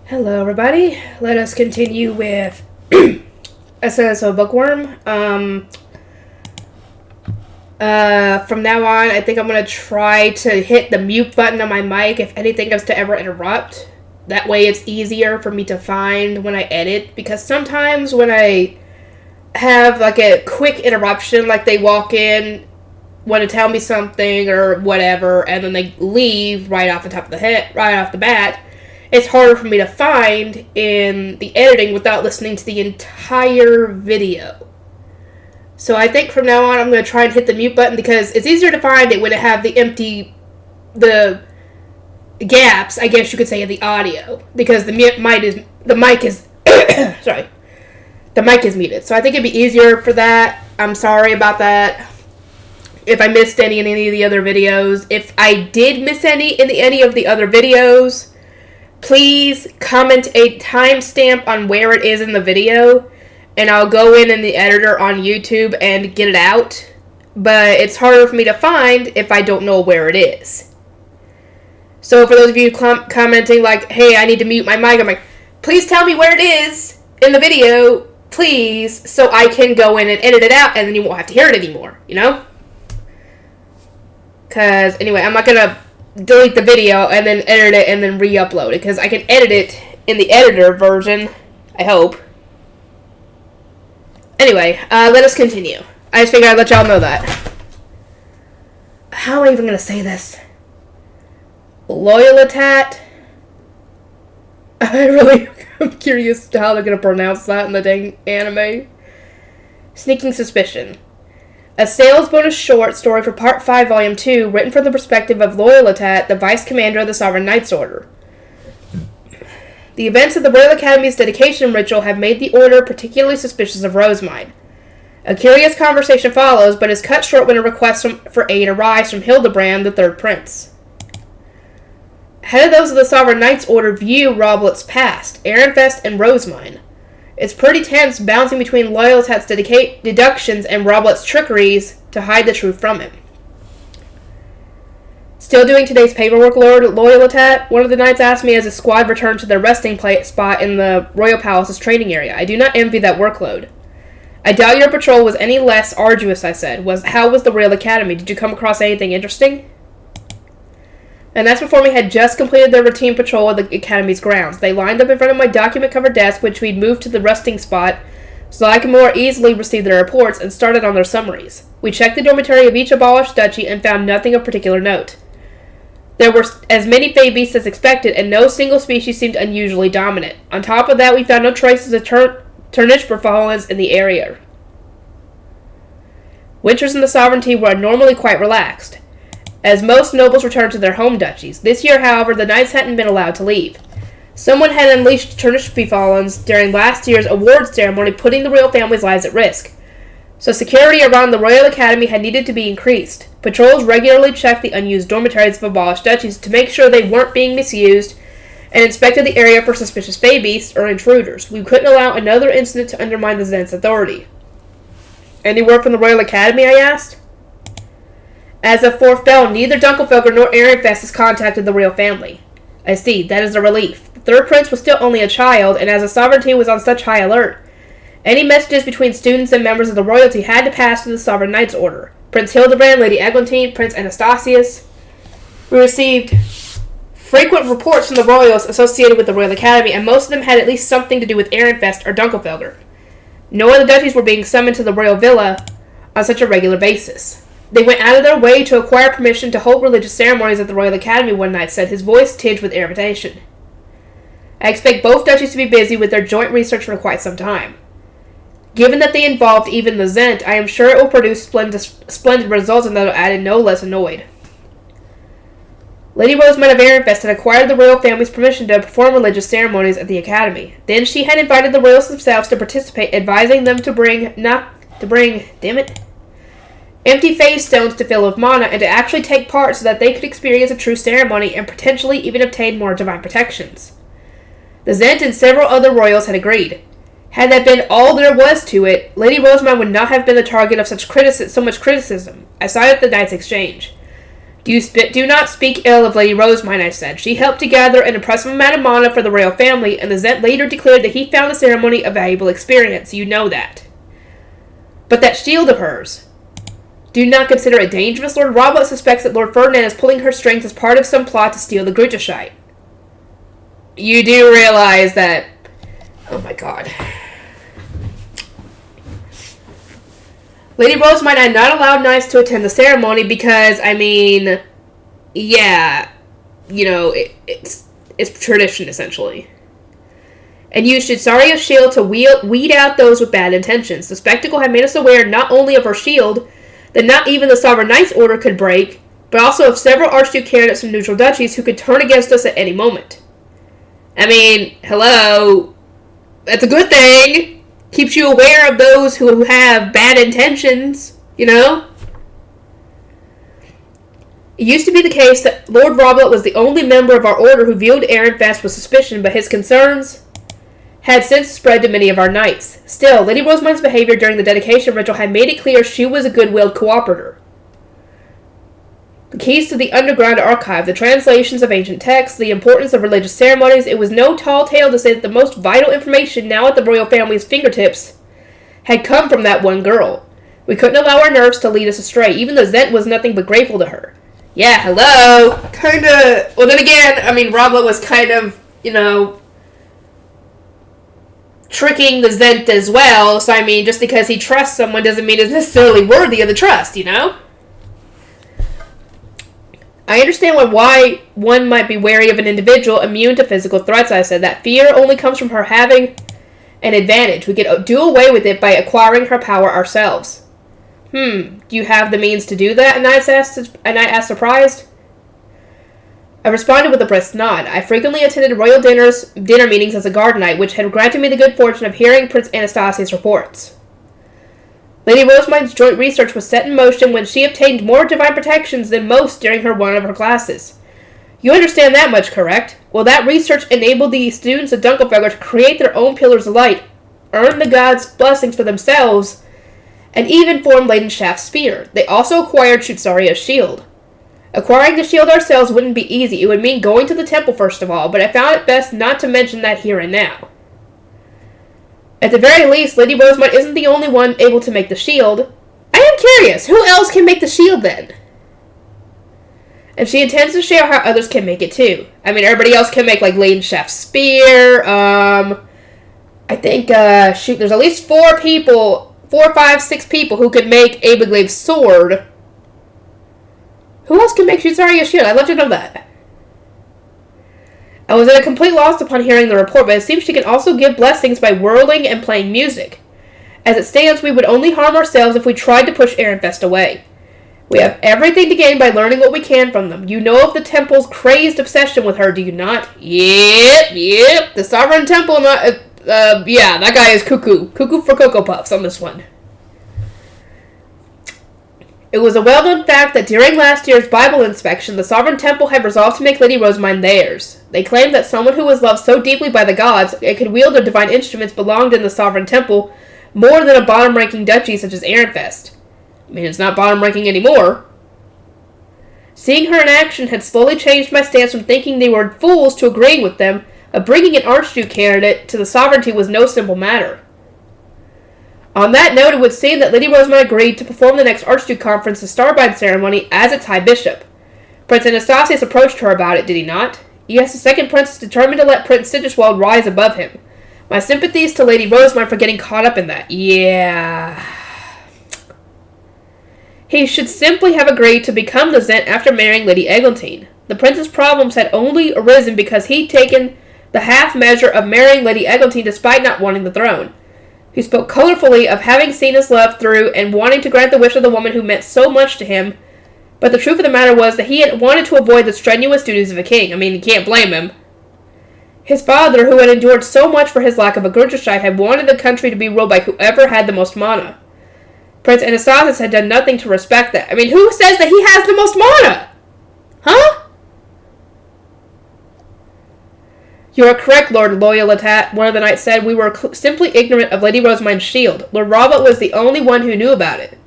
Hello, everybody. Let us continue with Ascendance of Bookworm. From now on, I think I'm going to try to hit the mute button on my mic if anything is to ever interrupt. That way it's easier for me to find when I edit, because sometimes when I have like a quick interruption, like they walk in, want to tell me something or whatever, and then they leave right off the bat, it's harder for me to find in the editing without listening to the entire video. So I think from now on I'm going to try and hit the mute button, because it's easier to find it when it have the gaps, I guess you could say, in the audio, because the mic is sorry, the mic is muted. So I think it'd be easier for that. I'm sorry about that if I missed any in any of the other videos. If I did miss any in any of the other videos, please comment a timestamp on where it is in the video, and I'll go in the editor on YouTube and get it out. But it's harder for me to find if I don't know where it is. So for those of you commenting like, hey, I need to mute my mic, I'm like, please tell me where it is in the video, please, so I can go in and edit it out, and then you won't have to hear it anymore, you know? Because, anyway, I'm not going to delete the video and then edit it and then re-upload it, because I can edit it in the editor version, I hope. Anyway, let us continue. I just figured I'd let y'all know that. How am I even going to say this? Loyalitat? I'm curious to how they're going to pronounce that in the dang anime. Sneaking Suspicion. A sales bonus short story for Part 5, Volume 2, written from the perspective of Loyalitat, the Vice Commander of the Sovereign Knights Order. The events of the Royal Academy's dedication ritual have made the Order particularly suspicious of Rosemine. A curious conversation follows, but is cut short when a request for aid arrives from Hildebrand, the Third Prince. How do those of the Sovereign Knights Order view Roblet's past, Ehrenfest and Rosemine? It's pretty tense, bouncing between Loyalitat's deductions and Roblet's trickeries to hide the truth from him. Still doing today's paperwork, Lord Loyalitat? One of the knights asked me as the squad returned to their resting spot in the Royal Palace's training area. I do not envy that workload. I doubt your patrol was any less arduous, I said. How was the Royal Academy? Did you come across anything interesting? And that's before we had just completed their routine patrol of the Academy's grounds. They lined up in front of my document-covered desk, which we'd moved to the resting spot so I could more easily receive their reports, and started on their summaries. We checked the dormitory of each abolished duchy and found nothing of particular note. There were as many fey beasts as expected, and no single species seemed unusually dominant. On top of that, we found no traces of Turnish in the area. Winters in the Sovereignty were normally quite relaxed, as most nobles returned to their home duchies. This year, however, the knights hadn't been allowed to leave. Someone had unleashed Turnish during last year's award ceremony, putting the royal family's lives at risk. So security around the Royal Academy had needed to be increased. Patrols regularly checked the unused dormitories of abolished duchies to make sure they weren't being misused, and inspected the area for suspicious fey beasts or intruders. We couldn't allow another incident to undermine the Zent's authority. Any word from the Royal Academy? I asked. As of Fourth Bell, neither Dunkelfelger nor Ehrenfest has contacted the royal family. I see, that is a relief. The Third Prince was still only a child, and as the sovereignty was on such high alert, any messages between students and members of the royalty had to pass through the Sovereign Knights Order. Prince Hildebrand, Lady Eglantine, Prince Anastasius. We received frequent reports from the royals associated with the Royal Academy, and most of them had at least something to do with Ehrenfest or Dunkelfelger. No other duchies were being summoned to the royal villa on such a regular basis. They went out of their way to acquire permission to hold religious ceremonies at the Royal Academy, one knight said, his voice tinged with irritation. I expect both duchies to be busy with their joint research for quite some time. Given that they involved even the Zent, I am sure it will produce splendid results, and that I am no less annoyed. Lady Rosemine of Ehrenfest had acquired the royal family's permission to perform religious ceremonies at the Academy. Then she had invited the royals themselves to participate, advising them to bring empty phase stones to fill with mana, and to actually take part so that they could experience a true ceremony and potentially even obtain more divine protections. The Zent and several other royals had agreed. Had that been all there was to it, Lady Rosemine would not have been the target of so much criticism. I sided with the Knights Exchange. Do not speak ill of Lady Rosemine, I said. She helped to gather an impressive amount of mana for the royal family, and the Zent later declared that he found the ceremony a valuable experience. You know that. But that shield of hers. Do you not consider it dangerous? Lord Robert suspects that Lord Ferdinand is pulling her strings as part of some plot to steal the Grutushite. You do realize that... Oh my god. Lady Rosemine had not allowed knights to attend the ceremony because, I mean... Yeah. You know, it's tradition, essentially. And used Chitsaria's shield to weed out those with bad intentions. The spectacle had made us aware not only of her shield, that not even the Sovereign Knight's order could break, but also of several Archduke candidates from neutral duchies who could turn against us at any moment. I mean, hello, that's a good thing. Keeps you aware of those who have bad intentions, you know? It used to be the case that Lord Robert was the only member of our order who viewed Ehrenfest with suspicion, but his concerns had since spread to many of our knights. Still, Lady Rosemine's behavior during the dedication ritual had made it clear she was a good-willed cooperator. The keys to the underground archive, the translations of ancient texts, the importance of religious ceremonies, it was no tall tale to say that the most vital information now at the royal family's fingertips had come from that one girl. We couldn't allow our nerves to lead us astray, even though Zent was nothing but grateful to her. Yeah, hello! Kinda... Well, then again, I mean, Robert was kind of, you know... tricking the Zent as well, so I mean, just because he trusts someone doesn't mean it's necessarily worthy of the trust, you know? I understand why one might be wary of an individual immune to physical threats, I said. That fear only comes from her having an advantage. We could do away with it by acquiring her power ourselves. Do you have the means to do that? And I asked surprised. I responded with a brisk nod. I frequently attended royal dinner meetings as a guard knight, which had granted me the good fortune of hearing Prince Anastasius' reports. Lady Rosemine's joint research was set in motion when she obtained more divine protections than most during one of her classes. You understand that much, correct? Well, that research enabled the students of Dunkelfelder to create their own pillars of light, earn the gods' blessings for themselves, and even form Leidenschaft's spear. They also acquired Chitsaria's shield. Acquiring the shield ourselves wouldn't be easy. It would mean going to the temple first of all, but I found it best not to mention that here and now. At the very least, Lady Rosemine isn't the only one able to make the shield. I am curious, who else can make the shield then? And she intends to share how others can make it too. I mean, everybody else can make, like, Leidenschaft's spear, I think, shoot, there's at least 4, 5, 6 people who could make Abeglave's sword. Who else can make Chitsaria's shield? I'd love to know that. I was at a complete loss upon hearing the report, but it seems she can also give blessings by whirling and playing music. As it stands, we would only harm ourselves if we tried to push Ehrenfest away. We have everything to gain by learning what we can from them. You know of the temple's crazed obsession with her, do you not? Yep. The Sovereign Temple, yeah, that guy is cuckoo. Cuckoo for Cocoa Puffs on this one. It was a well-known fact that during last year's Bible inspection, the Sovereign Temple had resolved to make Lady Rosemine theirs. They claimed that someone who was loved so deeply by the gods and could wield their divine instruments belonged in the Sovereign Temple more than a bottom-ranking duchy such as Ehrenfest. I mean, it's not bottom-ranking anymore. Seeing her in action had slowly changed my stance from thinking they were fools to agreeing with them, of bringing an Archduke candidate to the sovereignty was no simple matter. On that note, it would seem that Lady Rosemine agreed to perform the next Archduke Conference, the Starbind ceremony, as its High Bishop. Prince Anastasius approached her about it, did he not? Yes, the second prince is determined to let Prince Sigiswald rise above him. My sympathies to Lady Rosemine for getting caught up in that. Yeah. He should simply have agreed to become the Zent after marrying Lady Eglantine. The prince's problems had only arisen because he'd taken the half measure of marrying Lady Eglantine despite not wanting the throne. He spoke colorfully of having seen his love through and wanting to grant the wish of the woman who meant so much to him, but the truth of the matter was that he had wanted to avoid the strenuous duties of a king. I mean, you can't blame him. His father, who had endured so much for his lack of a Grutushite, had wanted the country to be ruled by whoever had the most mana. Prince Anastasius had done nothing to respect that. I mean, who says that he has the most mana? Huh? You are correct, Lord Loyalitat, one of the knights said. We were simply ignorant of Lady Rosemine's shield. Lord Robert was the only one who knew about it.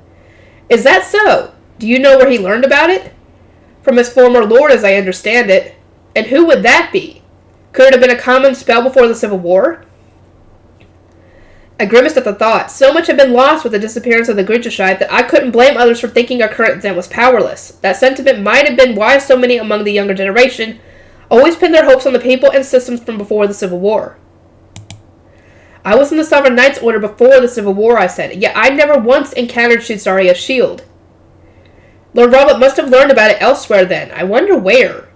Is that so? Do you know where he learned about it? From his former lord, as I understand it. And who would that be? Could it have been a common spell before the Civil War? I grimaced at the thought. So much had been lost with the disappearance of the Griecherscheid that I couldn't blame others for thinking our current Zen was powerless. That sentiment might have been why so many among the younger generation always pinned their hopes on the people and systems from before the Civil War. I was in the Sovereign Knights Order before the Civil War, I said, yet I never once encountered Shunsaria's shield. Lord Robert must have learned about it elsewhere then. I wonder where.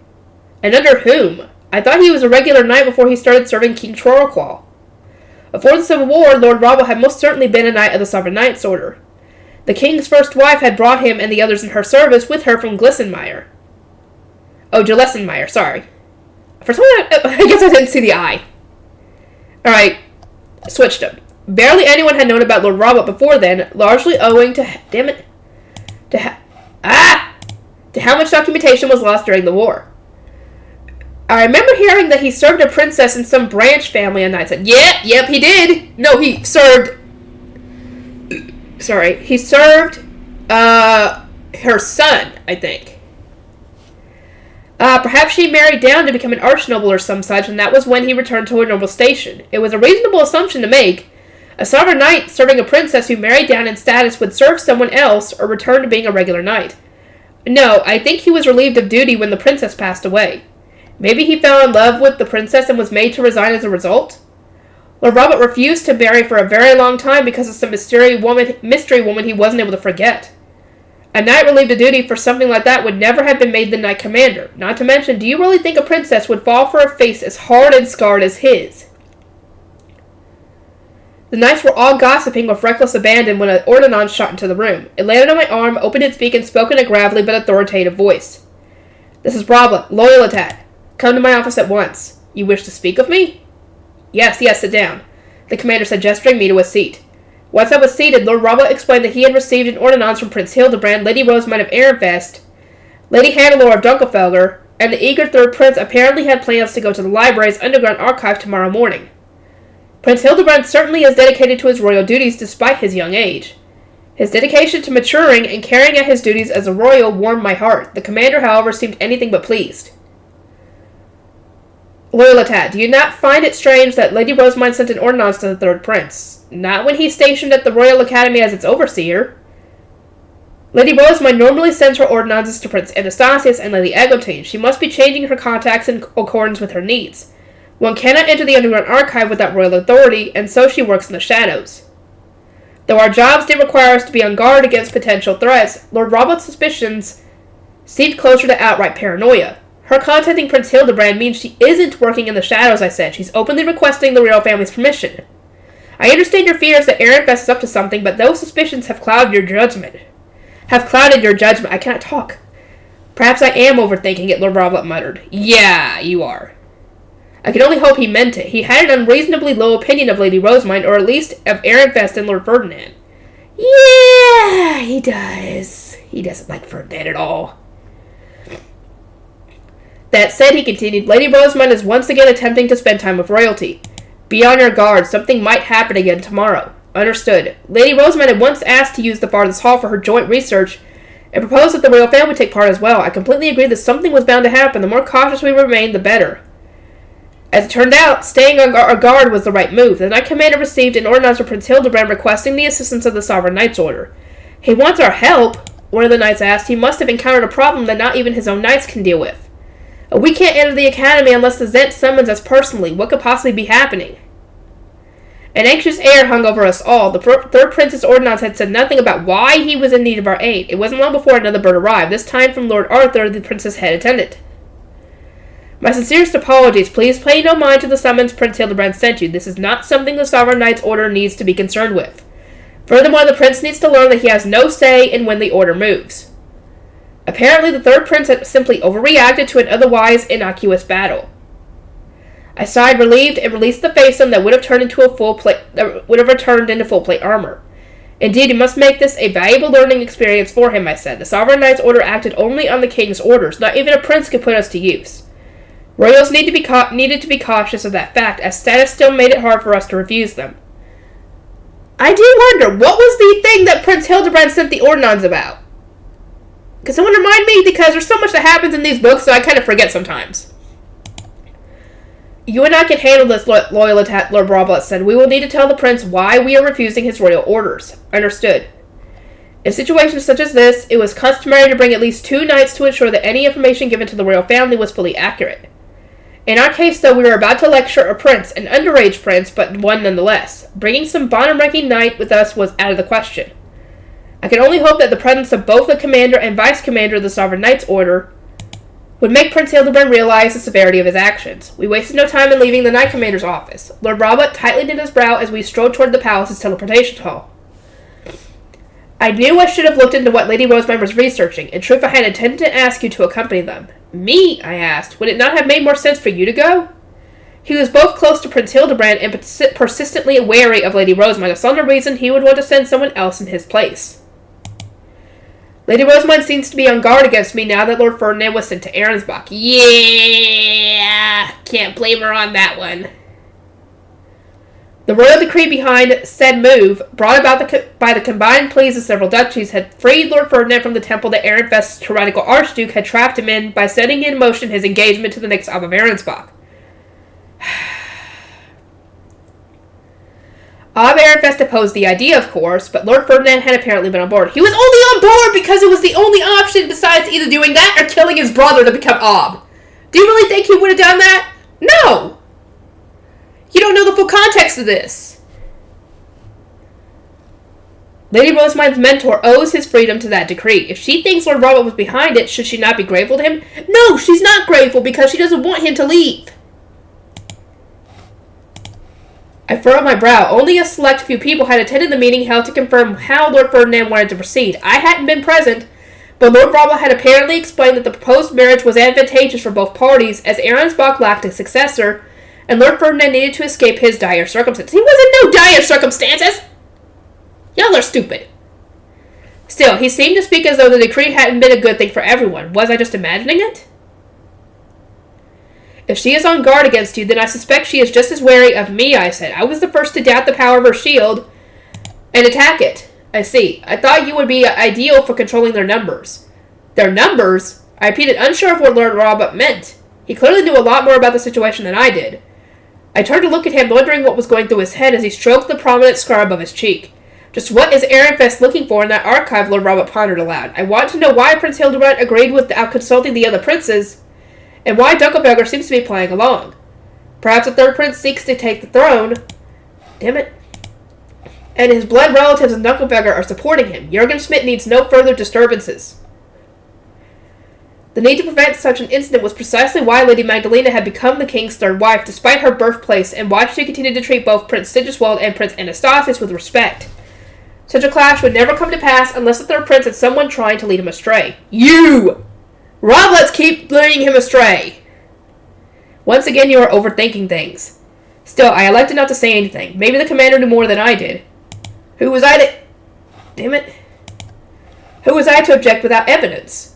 And under whom? I thought he was a regular knight before he started serving King Trollclaw. Before the Civil War, Lord Robert had most certainly been a knight of the Sovereign Knights Order. The king's first wife had brought him and the others in her service with her from Glissenmeyer. Oh, Gelessenmeyer, sorry. For some reason, I guess I didn't see the I. Alright, switched him. Barely anyone had known about Lord Robert before then, largely owing to, to how much documentation was lost during the war. I remember hearing that he served a princess in some branch family, and I said, yep, he did. No, he served, he served, her son, I think. Perhaps she married down to become an archnoble or some such, and that was when he returned to a noble station. It was a reasonable assumption to make. A sovereign knight serving a princess who married down in status would serve someone else or return to being a regular knight. No, I think he was relieved of duty when the princess passed away. Maybe he fell in love with the princess and was made to resign as a result? Lord Robert refused to marry for a very long time because of some mystery woman he wasn't able to forget. A knight relieved of duty for something like that would never have been made the knight commander. Not to mention, do you really think a princess would fall for a face as hard and scarred as his? The knights were all gossiping with reckless abandon when an ordonnance shot into the room. It landed on my arm, opened its beak, and spoke in a gravelly but authoritative voice. This is Brabant, Loyalitat. Come to my office at once. You wish to speak of me? Yes, sit down, the commander said, gesturing me to a seat. Once I was seated, Lord Robert explained that he had received an ordonnance from Prince Hildebrand, Lady Rosamund of Ehrenfest, Lady Hannelore of Dunkelfelder, and the eager third prince apparently had plans to go to the library's underground archive tomorrow morning. Prince Hildebrand certainly is dedicated to his royal duties despite his young age. His dedication to maturing and carrying out his duties as a royal warmed my heart. The commander, however, seemed anything but pleased. Loyalitat, do you not find it strange that Lady Rosamund sent an ordonnance to the third prince? Not when he's stationed at the Royal Academy as its overseer. Lady Rosamund normally sends her ordonnances to Prince Anastasius and Lady Eglantine. She must be changing her contacts in accordance with her needs. One cannot enter the underground archive without royal authority, and so she works in the shadows. Though our jobs did require us to be on guard against potential threats, Lord Robert's suspicions seemed closer to outright paranoia. Her contacting Prince Hildebrand means she isn't working in the shadows, I said. She's openly requesting the royal family's permission. I understand your fears that Ehrenfest is up to something, but those suspicions have clouded your judgment. I cannot talk. Perhaps I am overthinking it, Lord Robert muttered. Yeah, you are. I can only hope he meant it. He had an unreasonably low opinion of Lady Rosamund, or at least of Ehrenfest and Lord Ferdinand. Yeah, he does. He doesn't like Ferdinand at all. That said, he continued, Lady Rosamund is once again attempting to spend time with royalty. Be on your guard. Something might happen again tomorrow. Understood. Lady Rosamund had once asked to use the farthest hall for her joint research and proposed that the royal family take part as well. I completely agreed that something was bound to happen. The more cautious we remained, the better. As it turned out, staying on our guard was the right move. The Knight Commander received an ordinance from Prince Hildebrand requesting the assistance of the Sovereign Knights Order. He wants our help, one of the knights asked. He must have encountered a problem that not even his own knights can deal with. We can't enter the academy unless the Zent summons us personally. What could possibly be happening? An anxious air hung over us all. The third prince's ordonnance had said nothing about why he was in need of our aid. It wasn't long before another bird arrived, this time from Lord Arthur, the prince's head attendant. My sincerest apologies. Please pay no mind to the summons Prince Hildebrand sent you. This is not something the Sovereign Knights Order needs to be concerned with. Furthermore, the prince needs to learn that he has no say in when the order moves. Apparently, the third prince had simply overreacted to an otherwise innocuous battle. I sighed, relieved, and released the face-on that would have returned into full plate armor. Indeed, you must make this a valuable learning experience for him, I said. The Sovereign Knights Order acted only on the king's orders. Not even a prince could put us to use. Royals needed to be cautious of that fact, as status still made it hard for us to refuse them. I do wonder, what was the thing that Prince Hildebrand sent the ordonnance about? Can someone remind me? Because there's so much that happens in these books, so I kind of forget sometimes. You and I can handle this, Lord Brablet said. We will need to tell the prince why we are refusing his royal orders. Understood. In situations such as this, it was customary to bring at least 2 knights to ensure that any information given to the royal family was fully accurate. In our case, though, we were about to lecture a prince, an underage prince, but one nonetheless. Bringing some bottom-ranking knight with us was out of the question. I can only hope that the presence of both the commander and vice-commander of the Sovereign Knights Order would make Prince Hildebrand realize the severity of his actions. We wasted no time in leaving the Knight Commander's office. Lord Brablet tightly knit his brow as we strode toward the palace's teleportation hall. I knew I should have looked into what Lady Rosemine was researching. In truth, I had intended to ask you to accompany them. Me? I asked. Would it not have made more sense for you to go? He was both close to Prince Hildebrand and persistently wary of Lady Rosemine, a solid reason he would want to send someone else in his place. Lady Rosemine seems to be on guard against me now that Lord Ferdinand was sent to Arensbach. Yeah, can't blame her on that one. The royal decree behind said move, brought about by the combined pleas of several duchies, had freed Lord Ferdinand from the temple that Ehrenfest's tyrannical archduke had trapped him in by setting in motion his engagement to the next Abb of Arensbach. Abb Ehrenfest opposed the idea, of course, but Lord Ferdinand had apparently been on board. He was only on board because it was the only option besides either doing that or killing his brother to become Abb. Do you really think he would have done that? No! You don't know the full context of this. Lady Rosemine's mentor owes his freedom to that decree. If she thinks Lord Robert was behind it, should she not be grateful to him? No, she's not grateful because she doesn't want him to leave. I furrowed my brow. Only a select few people had attended the meeting held to confirm how Lord Ferdinand wanted to proceed. I hadn't been present, but Lord Brablet had apparently explained that the proposed marriage was advantageous for both parties, as Arensbach lacked a successor, and Lord Ferdinand needed to escape his dire circumstances. He was in no dire circumstances! Y'all are stupid. Still, he seemed to speak as though the decree hadn't been a good thing for everyone. Was I just imagining it? If she is on guard against you, then I suspect she is just as wary of me, I said. I was the first to doubt the power of her shield and attack it. I see. I thought you would be ideal for controlling their numbers. Their numbers? I repeated, unsure of what Lord Robert meant. He clearly knew a lot more about the situation than I did. I turned to look at him, wondering what was going through his head as he stroked the prominent scar above his cheek. Just what is Ehrenfest looking for in that archive, Lord Robert pondered aloud. I want to know why Prince Hildebrand agreed without consulting the other princes, and why Dunkelberger seems to be playing along. Perhaps a third prince seeks to take the throne. Damn it. And his blood relatives in Dunkelberger are supporting him. Jürgen Schmidt needs no further disturbances. The need to prevent such an incident was precisely why Lady Magdalena had become the king's third wife, despite her birthplace, and why she continued to treat both Prince Sigiswald and Prince Anastasius with respect. Such a clash would never come to pass unless the third prince had someone trying to lead him astray. You! Rob, let's keep leading him astray. Once again, you are overthinking things. Still, I elected not to say anything. Maybe the commander knew more than I did. Who was I to... Damn it. Who was I to object without evidence?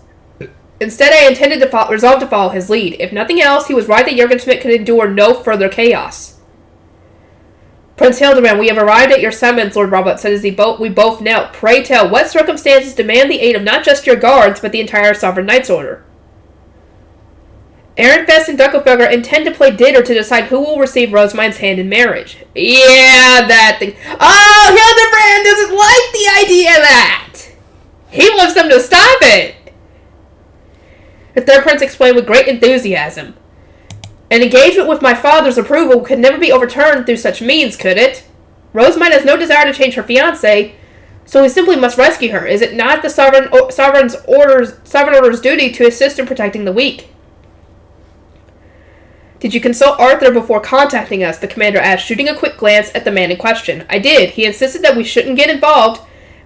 Instead, I intended to resolve to follow his lead. If nothing else, he was right that Jürgen Schmidt could endure no further chaos. Prince Hildebrand, we have arrived at your summons, Lord Robert said as we both knelt. Pray tell, what circumstances demand the aid of not just your guards, but the entire Sovereign Knights Order? Ehrenfest and Dunkelberger intend to play dinner to decide who will receive Rosemine's hand in marriage. Yeah, that thing. Oh, Hildebrand doesn't like the idea of that. He wants them to stop it. The third prince explained with great enthusiasm. An engagement with my father's approval could never be overturned through such means, could it? Rosemine has no desire to change her fiancé, so we simply must rescue her. Is it not the sovereign order's duty to assist in protecting the weak? Did you consult Arthur before contacting us? The commander asked, shooting a quick glance at the man in question. I did. He insisted that we shouldn't get involved,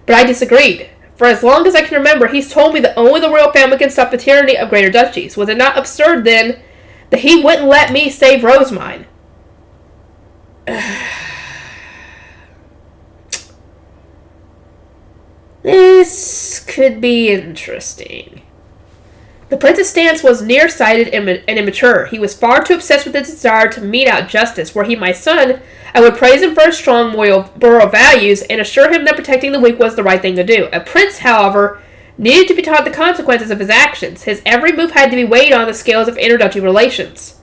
but I disagreed. For as long as I can remember, he's told me that only the royal family can stop the tyranny of greater duchies. Was it not absurd, then, that he wouldn't let me save Rosemine? This could be interesting. The prince's stance was nearsighted and immature. He was far too obsessed with his desire to mete out justice. Were he my son, I would praise him for his strong moral values and assure him that protecting the weak was the right thing to do. A prince, however, needed to be taught the consequences of his actions. His every move had to be weighed on the scales of interduchy relations.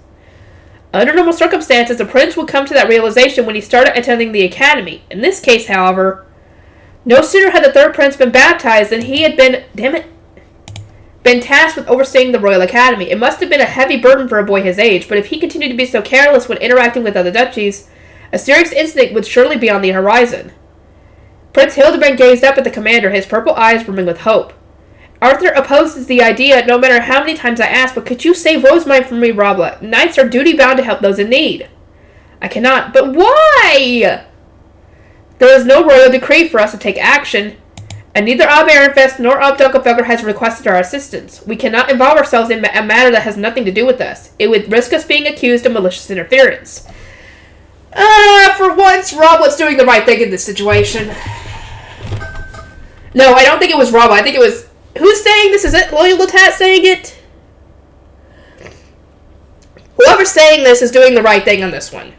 Under normal circumstances, the prince would come to that realization when he started attending the academy. In this case, however, no sooner had the third prince been baptized than he had been tasked with overseeing the royal academy. It must have been a heavy burden for a boy his age, but if he continued to be so careless when interacting with other duchies, a serious incident would surely be on the horizon. Prince Hildebrand gazed up at the commander, his purple eyes brimming with hope. Arthur opposes the idea no matter how many times I ask, but could you save Rosamund from me, Robla? Knights are duty-bound to help those in need. I cannot. But why? There is no royal decree for us to take action, and neither Ab Ehrenfest nor Ab Dunkelfelder has requested our assistance. We cannot involve ourselves in a matter that has nothing to do with us. It would risk us being accused of malicious interference. For once, Robla's doing the right thing in this situation. No, I don't think it was Robla. I think it was... Who's saying this? Is it Loyal Latat saying it? Whoever's saying this is doing the right thing on this one.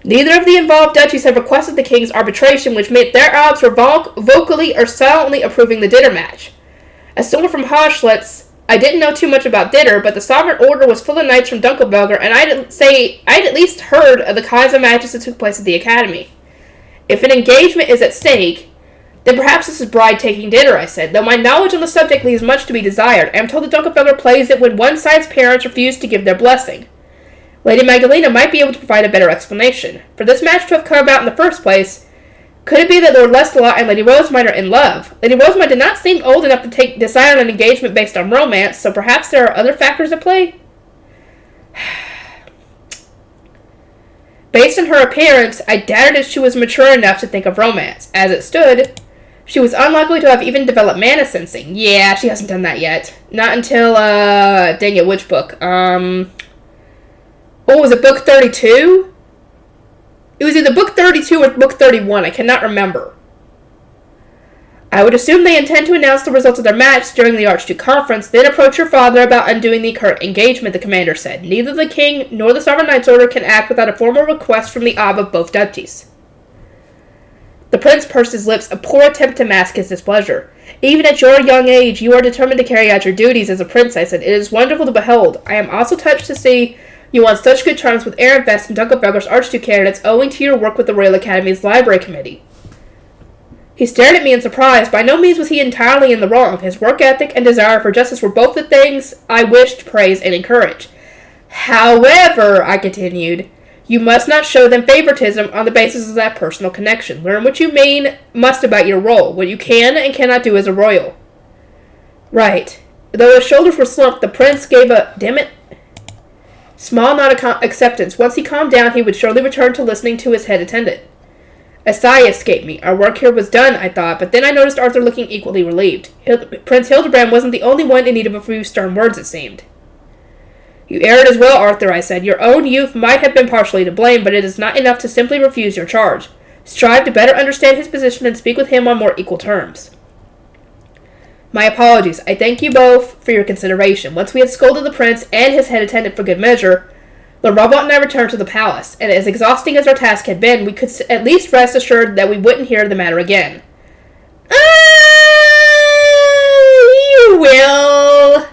Neither of the involved duchies have requested the king's arbitration, which meant their Abs were vocally or silently approving the dinner match. As someone from Hochschlitz, I didn't know too much about dinner, but the sovereign order was full of knights from Dunkelberger, and I'd at least heard of the kinds of matches that took place at the academy. If an engagement is at stake, then perhaps this is bride-taking dinner, I said, though my knowledge on the subject leaves much to be desired. I am told that Dunkelfelder plays it when one side's parents refuse to give their blessing. Lady Magdalena might be able to provide a better explanation. For this match to have come about in the first place, could it be that Lord Lestelot and Lady Rosamund are in love? Lady Rosamund did not seem old enough to decide on an engagement based on romance, so perhaps there are other factors at play? Based on her appearance, I doubted if she was mature enough to think of romance. As it stood, she was unlikely to have even developed mana sensing. Yeah, she hasn't done that yet. Not until, dang it, which book? What was it, book 32? It was either book 32 or book 31, I cannot remember. I would assume they intend to announce the results of their match during the Archduke Conference, then approach your father about undoing the current engagement, the commander said. Neither the king nor the Sovereign Knights Order can act without a formal request from the Ab of both duchies. The prince pursed his lips, a poor attempt to mask his displeasure. Even at your young age, you are determined to carry out your duties as a prince, I said. It is wonderful to behold. I am also touched to see you on such good terms with Ehrenfest and Dunkelberger's Archduke candidates owing to your work with the Royal Academy's Library Committee. He stared at me in surprise. By no means was he entirely in the wrong. His work ethic and desire for justice were both the things I wished to praise and encourage. However, I continued, you must not show them favoritism on the basis of that personal connection. Learn what you must about your role, what you can and cannot do as a royal. Right. Though his shoulders were slumped, the prince gave a, small nod of acceptance. Once he calmed down, he would surely return to listening to his head attendant. A sigh escaped me. Our work here was done, I thought, but then I noticed Arthur looking equally relieved. Prince Hildebrand wasn't the only one in need of a few stern words, it seemed. You erred as well, Arthur, I said. Your own youth might have been partially to blame, but it is not enough to simply refuse your charge. Strive to better understand his position and speak with him on more equal terms. My apologies. I thank you both for your consideration. Once we had scolded the prince and his head attendant for good measure, Lord Robot and I returned to the palace, and as exhausting as our task had been, we could at least rest assured that we wouldn't hear of the matter again. You will.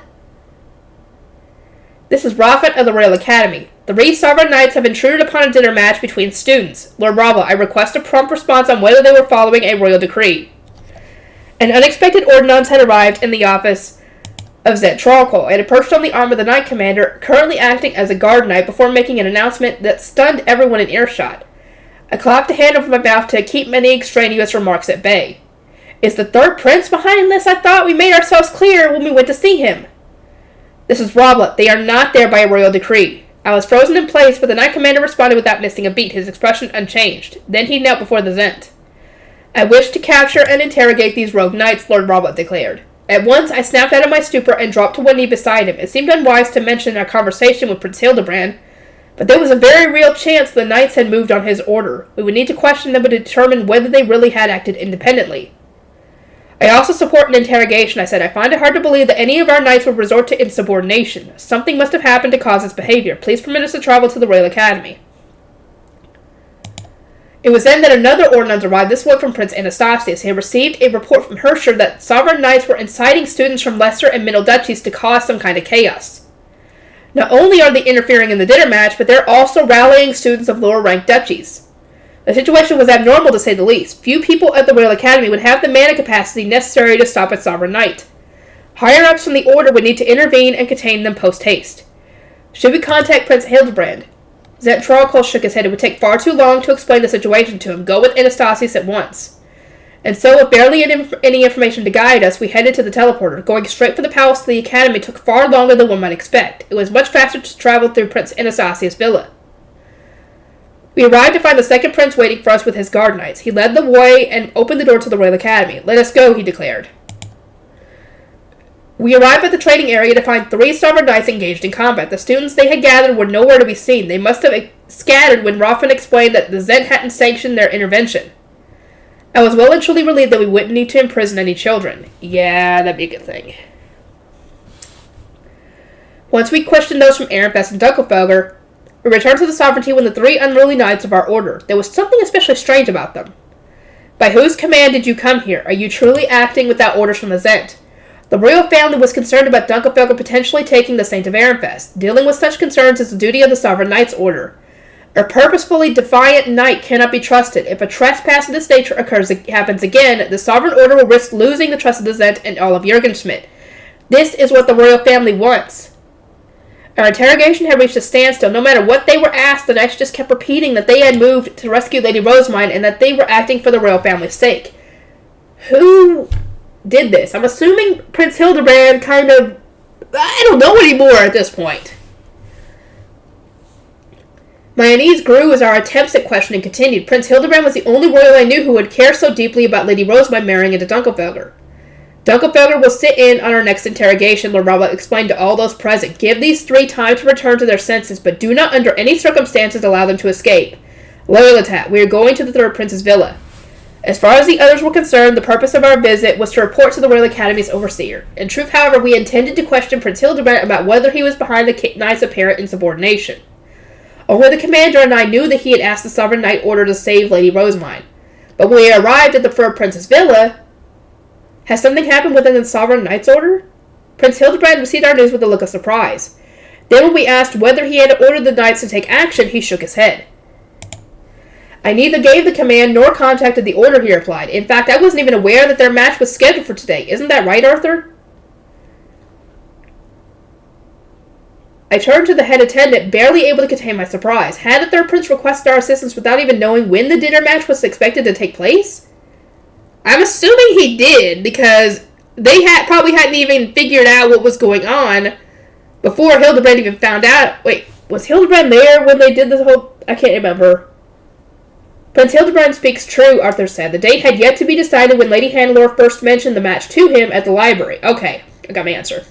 This is Raphat of the Royal Academy. The Sovereign Knights have intruded upon a dinner match between students. Lord Robot, I request a prompt response on whether they were following a royal decree. An unexpected ordinance had arrived in the office of Zed Trolkol. It had perched on the arm of the Knight Commander, currently acting as a guard knight, before making an announcement that stunned everyone in earshot. I clapped a hand over my mouth to keep many extraneous remarks at bay. Is the third prince behind this? I thought we made ourselves clear when we went to see him. This is Roblet. They are not there by a royal decree. I was frozen in place, but the Knight Commander responded without missing a beat, his expression unchanged. Then he knelt before the Zent. I wish to capture and interrogate these rogue knights, Lord Roblet declared. At once, I snapped out of my stupor and dropped to one knee beside him. It seemed unwise to mention our conversation with Prince Hildebrand, but there was a very real chance the knights had moved on his order. We would need to question them to determine whether they really had acted independently. I also support an interrogation, I said. I find it hard to believe that any of our knights would resort to insubordination. Something must have happened to cause this behavior. Please permit us to travel to the Royal Academy. It was then that another ordinance arrived, this one from Prince Anastasius. He had received a report from Herrscher that sovereign knights were inciting students from lesser and middle duchies to cause some kind of chaos. Not only are they interfering in the dinner match, but they're also rallying students of lower-ranked duchies. The situation was abnormal, to say the least. Few people at the Royal Academy would have the mana capacity necessary to stop a sovereign knight. Higher-ups from the order would need to intervene and contain them post-haste. Should we contact Prince Hildebrand? Zentralkol shook his head. It would take far too long to explain the situation to him. Go with Anastasius at once. And so, with barely any information to guide us, we headed to the teleporter. Going straight for the palace to the academy took far longer than one might expect. It was much faster to travel through Prince Anastasius' villa. We arrived to find the second prince waiting for us with his guard knights. He led the way and opened the door to the Royal Academy. "Let us go," he declared. We arrived at the training area to find 3 sovereign knights engaged in combat. The students they had gathered were nowhere to be seen. They must have scattered when Roffin explained that the Zent hadn't sanctioned their intervention. I was well and truly relieved that we wouldn't need to imprison any children. Yeah, that'd be a good thing. Once we questioned those from Ehrenfest and Dunkelfelder, we returned to the sovereignty with the 3 unruly knights of our order. There was something especially strange about them. By whose command did you come here? Are you truly acting without orders from the Zent? The royal family was concerned about Dunkelfelder potentially taking the Saint of Ehrenfest. Dealing with such concerns is the duty of the Sovereign Knight's Order. A purposefully defiant knight cannot be trusted. If a trespass of this nature happens again, the Sovereign Order will risk losing the trust of the Zent and all of Jürgenschmidt. This is what the royal family wants. Our interrogation had reached a standstill. No matter what they were asked, the knights just kept repeating that they had moved to rescue Lady Rosamine and that they were acting for the royal family's sake. Who did this? I'm assuming Prince Hildebrand I don't know anymore at this point. My unease grew as our attempts at questioning continued. Prince Hildebrand was the only royal I knew who would care so deeply about Lady Rosamine marrying into Dunkelfelder. Dunkelfelder will sit in on our next interrogation, Lord Robert explained to all those present. Give these 3 time to return to their senses, but do not under any circumstances allow them to escape. Loyalitat, we are going to the third prince's villa. As far as the others were concerned, the purpose of our visit was to report to the Royal Academy's overseer. In truth, however, we intended to question Prince Hildebrand about whether he was behind the knight's apparent insubordination. Only the commander and I knew that he had asked the Sovereign Knight Order to save Lady Rosamine. But when we arrived at the third prince's villa, has something happened within the Sovereign Knight's Order? Prince Hildebrand received our news with a look of surprise. Then when we asked whether he had ordered the knights to take action, he shook his head. I neither gave the command nor contacted the order, he replied. In fact, I wasn't even aware that their match was scheduled for today. Isn't that right, Arthur? I turned to the head attendant, barely able to contain my surprise. Had the third prince requested our assistance without even knowing when the dinner match was expected to take place? I'm assuming he did, because they probably hadn't even figured out what was going on before Hildebrand even found out. Wait, was Hildebrand there when they did this whole... I can't remember. Prince Hildebrand speaks true, Arthur said. The date had yet to be decided when Lady Hannelore first mentioned the match to him at the library. Okay, I got my answer.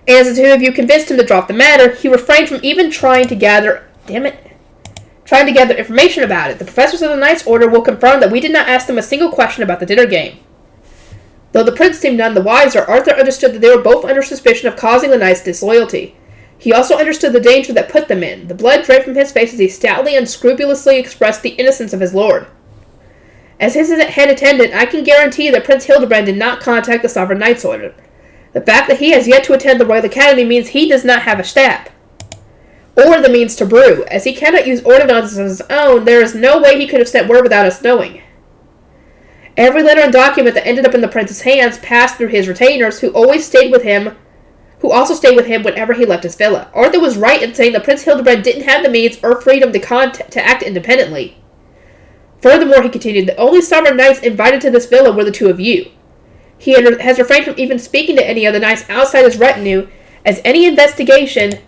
As the two of you convinced him to drop the matter, he refrained from even trying to gather information about it. The professors of the Knight's Order will confirm that we did not ask them a single question about the dinner game. Though the prince seemed none the wiser, Arthur understood that they were both under suspicion of causing the knights disloyalty. He also understood the danger that put them in. The blood dripped from his face as he stoutly and scrupulously expressed the innocence of his lord. As his head attendant, I can guarantee that Prince Hildebrand did not contact the Sovereign Knight's Order. The fact that he has yet to attend the Royal Academy means he does not have a staff, or the means to brew. As he cannot use ordinances of his own, there is no way he could have sent word without us knowing. Every letter and document that ended up in the prince's hands passed through his retainers, who also stayed with him whenever he left his villa. Arthur was right in saying that Prince Hildebrand didn't have the means or freedom to act independently. Furthermore, he continued, the only sovereign knights invited to this villa were the two of you. He has refrained from even speaking to any other knights outside his retinue, as any investigation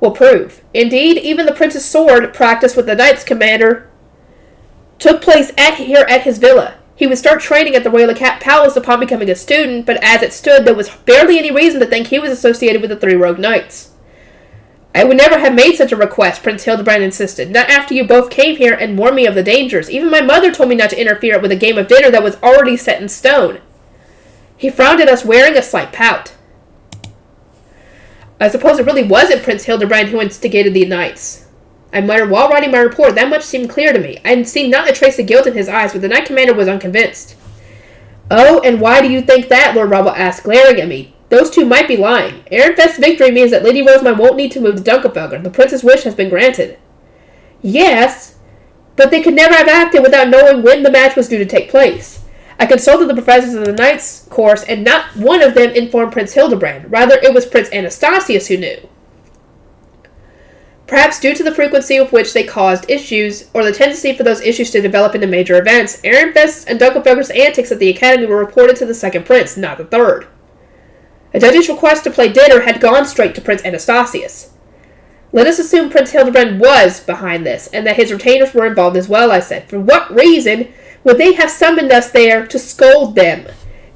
will prove. Indeed, even the prince's sword practice with the knights commander took place at his villa. He would start training at the Royal Palace upon becoming a student, but as it stood, there was barely any reason to think he was associated with the 3 rogue knights. I would never have made such a request, Prince Hildebrand insisted. Not after you both came here and warned me of the dangers. Even my mother told me not to interfere with a game of dinner that was already set in stone. He frowned at us, wearing a slight pout. I suppose it really wasn't Prince Hildebrand who instigated the knights. I muttered while writing my report. That much seemed clear to me. I had seen not a trace of guilt in his eyes, but the Knight Commander was unconvinced. Oh, and why do you think that? Lord Robert asked, glaring at me. Those two might be lying. Ehrenfest's victory means that Lady Rosemine won't need to move to Dunkelfelder. The prince's wish has been granted. Yes, but they could never have acted without knowing when the match was due to take place. I consulted the professors of the Knight's course, and not one of them informed Prince Hildebrand. Rather, it was Prince Anastasius who knew. Perhaps due to the frequency with which they caused issues, or the tendency for those issues to develop into major events, Ehrenfest's and Dunkelfelder's antics at the Academy were reported to the second prince, not the third. A judge's request to play dinner had gone straight to Prince Anastasius. Let us assume Prince Hildebrand was behind this, and that his retainers were involved as well, I said. For what reason would they have summoned us there to scold them?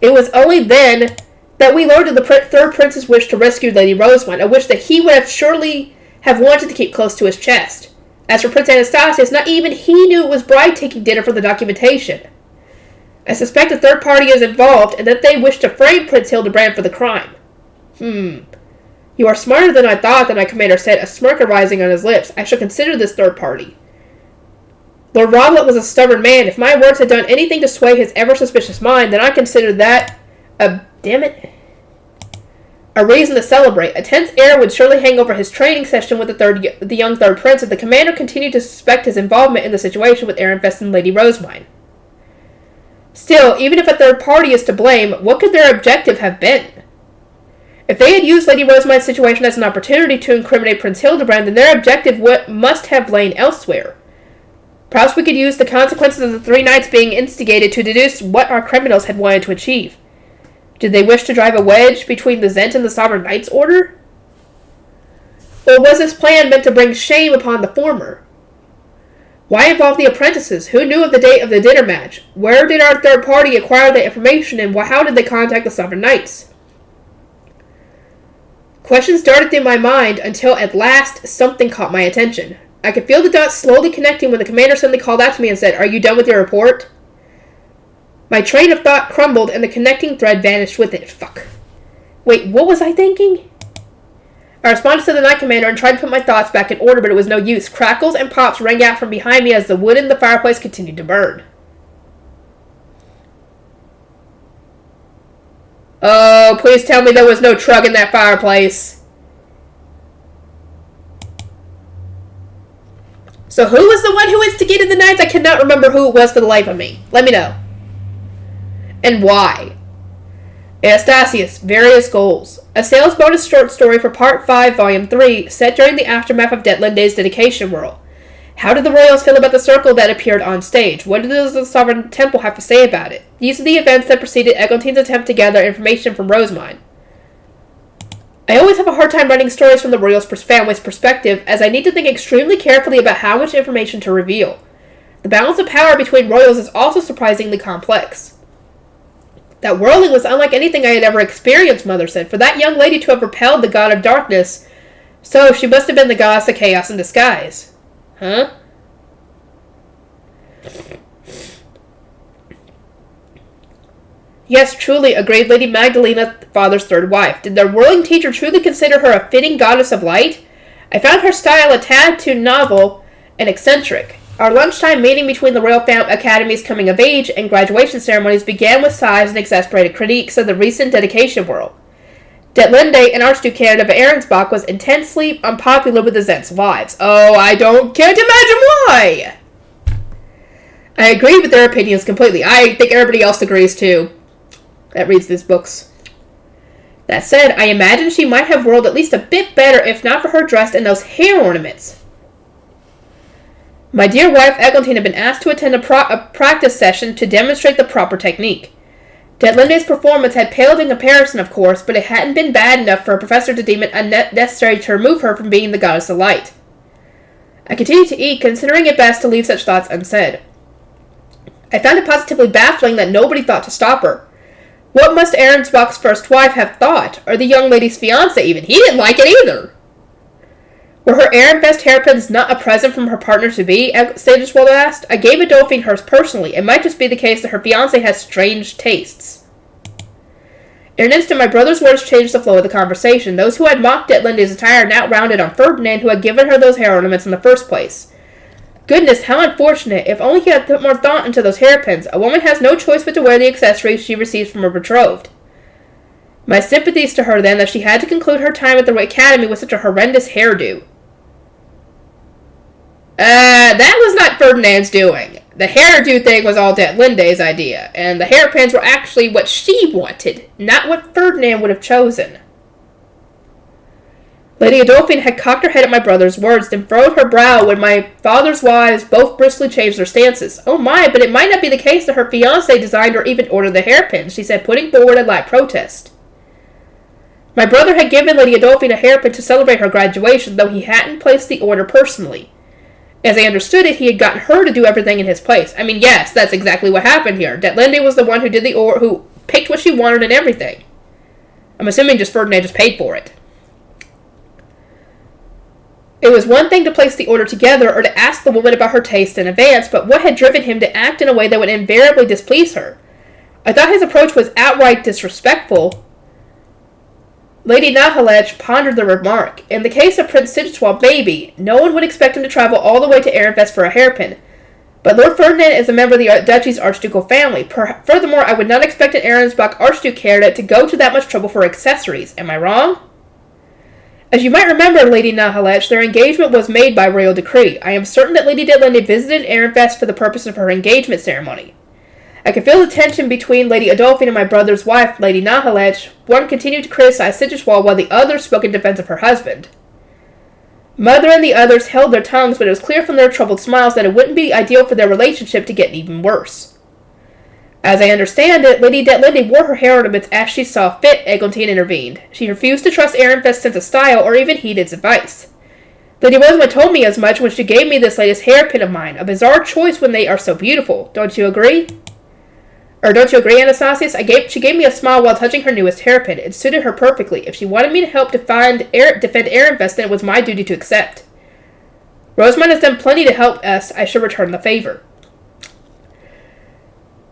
It was only then that we learned of the third prince's wish to rescue Lady Rosemine, a wish that he would have surely have wanted to keep close to his chest. As for Prince Anastasius, not even he knew it was Bride taking dinner from the documentation. I suspect a third party is involved, and that they wish to frame Prince Hildebrand for the crime. You are smarter than I thought, the Knight Commander said, a smirk arising on his lips. I shall consider this third party. Lord Roblet was a stubborn man. If my words had done anything to sway his ever-suspicious mind, then I considered that a reason to celebrate. A tense air would surely hang over his training session with the young third prince, if the commander continued to suspect his involvement in the situation with Ehrenfest and Lady Rosemine. Still, even if a third party is to blame, what could their objective have been? If they had used Lady Rosemine's situation as an opportunity to incriminate Prince Hildebrand, then their objective must have lain elsewhere. Perhaps we could use the consequences of the three knights being instigated to deduce what our criminals had wanted to achieve. Did they wish to drive a wedge between the Zent and the Sovereign Knights Order? Or was this plan meant to bring shame upon the former? Why involve the apprentices? Who knew of the date of the dinner match? Where did our third party acquire the information, and how did they contact the Sovereign Knights? Questions darted through my mind until at last something caught my attention. I could feel the dots slowly connecting when the commander suddenly called out to me and said, "Are you done with your report?" My train of thought crumbled and the connecting thread vanished with it. Fuck. Wait, what was I thinking? I responded to the Knight Commander and tried to put my thoughts back in order, but it was no use. Crackles and pops rang out from behind me as the wood in the fireplace continued to burn. Oh, please tell me there was no trug in that fireplace. So who was the one who instigated the knights? I cannot remember who it was for the life of me. Let me know. And why? Anastasius, various goals. A sales bonus short story for Part 5, Volume 3, set during the aftermath of Detlinde's dedication whirl. How did the royals feel about the circle that appeared on stage? What did the Sovereign Temple have to say about it? These are the events that preceded Eglintine's attempt to gather information from Rosemine. I always have a hard time writing stories from the royals' family's perspective, as I need to think extremely carefully about how much information to reveal. The balance of power between royals is also surprisingly complex. That whirling was unlike anything I had ever experienced, Mother said. For that young lady to have repelled the god of darkness, so she must have been the goddess of chaos in disguise. Huh? Yes, truly, agreed Lady Magdalena, father's third wife. Did their whirling teacher truly consider her a fitting goddess of light? I found her style a tad too novel and eccentric. Our lunchtime meeting between the Royal Academy's coming of age and graduation ceremonies began with sighs and exasperated critiques of the recent dedication whirl. Detlinde, an Archduke candidate of Arensbach, was intensely unpopular with the Zent's wives. Oh, I can't imagine why! I agree with their opinions completely. I think everybody else agrees too that reads these books. That said, I imagine she might have whirled at least a bit better if not for her dress and those hair ornaments. My dear wife Eglantine had been asked to attend a practice session to demonstrate the proper technique. Detlinde's performance had paled in comparison, of course, but it hadn't been bad enough for a professor to deem it unnecessary to remove her from being the goddess of light. I continued to eat, considering it best to leave such thoughts unsaid. I found it positively baffling that nobody thought to stop her. What must Arensbach's first wife have thought, or the young lady's fiancé even? He didn't like it either. Were her Ehrenfest hairpins not a present from her partner-to-be? Sagerswald asked. I gave Adolphine hers personally. It might just be the case that her fiancé has strange tastes. In an instant, my brother's words changed the flow of the conversation. Those who had mocked at Lindy's attire now rounded on Ferdinand, who had given her those hair ornaments in the first place. Goodness, how unfortunate. If only he had put more thought into those hairpins. A woman has no choice but to wear the accessories she receives from her betrothed. My sympathies to her, then, that she had to conclude her time at the academy with such a horrendous hairdo. That was not Ferdinand's doing. The hairdo thing was all Linde's idea, and the hairpins were actually what she wanted, not what Ferdinand would have chosen. Lady Adolphine had cocked her head at my brother's words, then furrowed her brow when my father's wives both briskly changed their stances. Oh my, but it might not be the case that her fiancé designed or even ordered the hairpins, she said, putting forward a light protest. My brother had given Lady Adolphine a hairpin to celebrate her graduation, though he hadn't placed the order personally. As I understood it, he had gotten her to do everything in his place. I mean, yes, that's exactly what happened here. Linde was the one who did who picked what she wanted and everything. I'm assuming Ferdinand just paid for it. It was one thing to place the order together or to ask the woman about her taste in advance, but what had driven him to act in a way that would invariably displease her? I thought his approach was outright disrespectful. Lady Nahalech pondered the remark. In the case of Prince Sigitswald, maybe. No one would expect him to travel all the way to Ehrenfest for a hairpin. But Lord Ferdinand is a member of the duchy's archducal family. Furthermore, I would not expect an Arensbach Archduke heir to go to that much trouble for accessories. Am I wrong? As you might remember, Lady Nahalech, their engagement was made by royal decree. I am certain that Lady Linde visited Ehrenfest for the purpose of her engagement ceremony. I could feel the tension between Lady Adolphine and my brother's wife, Lady Nahalech. One continued to criticize Sigitswald while the other spoke in defense of her husband. Mother and the others held their tongues, but it was clear from their troubled smiles that it wouldn't be ideal for their relationship to get even worse. As I understand it, Lady Linde wore her hair ornaments as she saw fit, Eglantine intervened. She refused to trust Ehrenfest's sense of style or even heed its advice. Lady Rosamund told me as much when she gave me this latest hairpin of mine, a bizarre choice when they are so beautiful. Don't you agree? Don't you agree, Anastasius? She gave me a smile while touching her newest hairpin. It suited her perfectly. If she wanted me to help defend Ehrenfest, then it was my duty to accept. Rosamund has done plenty to help us. I should return the favor.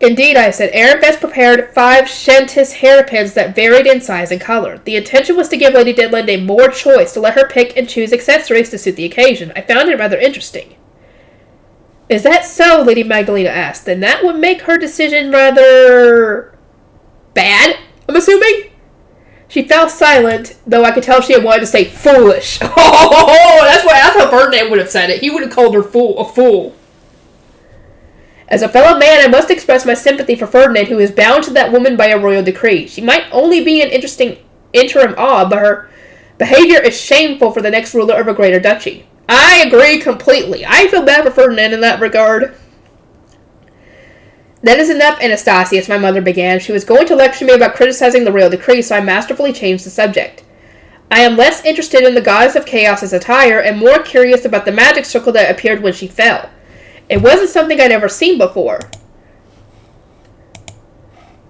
Indeed, I said. Ehrenfest prepared 5 Shentis hairpins that varied in size and color. The intention was to give Lady Linde more choice, to let her pick and choose accessories to suit the occasion. I found it rather interesting. Is that so? Lady Magdalena asked. Then that would make her decision rather bad, I'm assuming? She fell silent, though I could tell she had wanted to say foolish. Oh, that's how Ferdinand would have said it. He would have called her a fool. As a fellow man, I must express my sympathy for Ferdinand, who is bound to that woman by a royal decree. She might only be an interesting interim awe, but her behavior is shameful for the next ruler of a greater duchy. I agree completely. I feel bad for Ferdinand in that regard. That is enough, Anastasius, my mother began. She was going to lecture me about criticizing the royal decree, so I masterfully changed the subject. I am less interested in the goddess of chaos's attire and more curious about the magic circle that appeared when she fell. It wasn't something I'd ever seen before.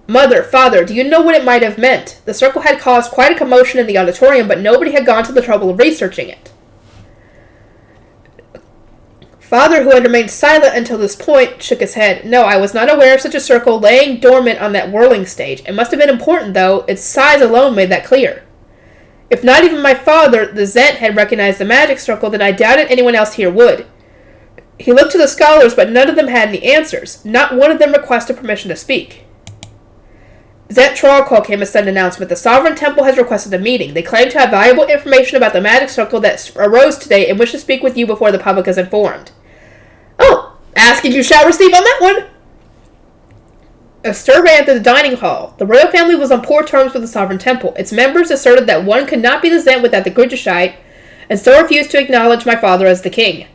Mother, father, do you know what it might have meant? The circle had caused quite a commotion in the auditorium, but nobody had gone to the trouble of researching it. Father, who had remained silent until this point, shook his head. No, I was not aware of such a circle laying dormant on that whirling stage. It must have been important, though. Its size alone made that clear. If not even my father, the Zent, had recognized the magic circle, then I doubted anyone else here would. He looked to the scholars, but none of them had any answers. Not one of them requested permission to speak. Zent Trollcall came a sudden announcement. The Sovereign Temple has requested a meeting. They claim to have valuable information about the magic circle that arose today and wish to speak with you before the public is informed. Oh, ask and you shall receive on that one. A stir ran through the dining hall. The royal family was on poor terms with the Sovereign Temple. Its members asserted that one could not be the Zent without the Gridgeshite, and so refused to acknowledge my father as the king.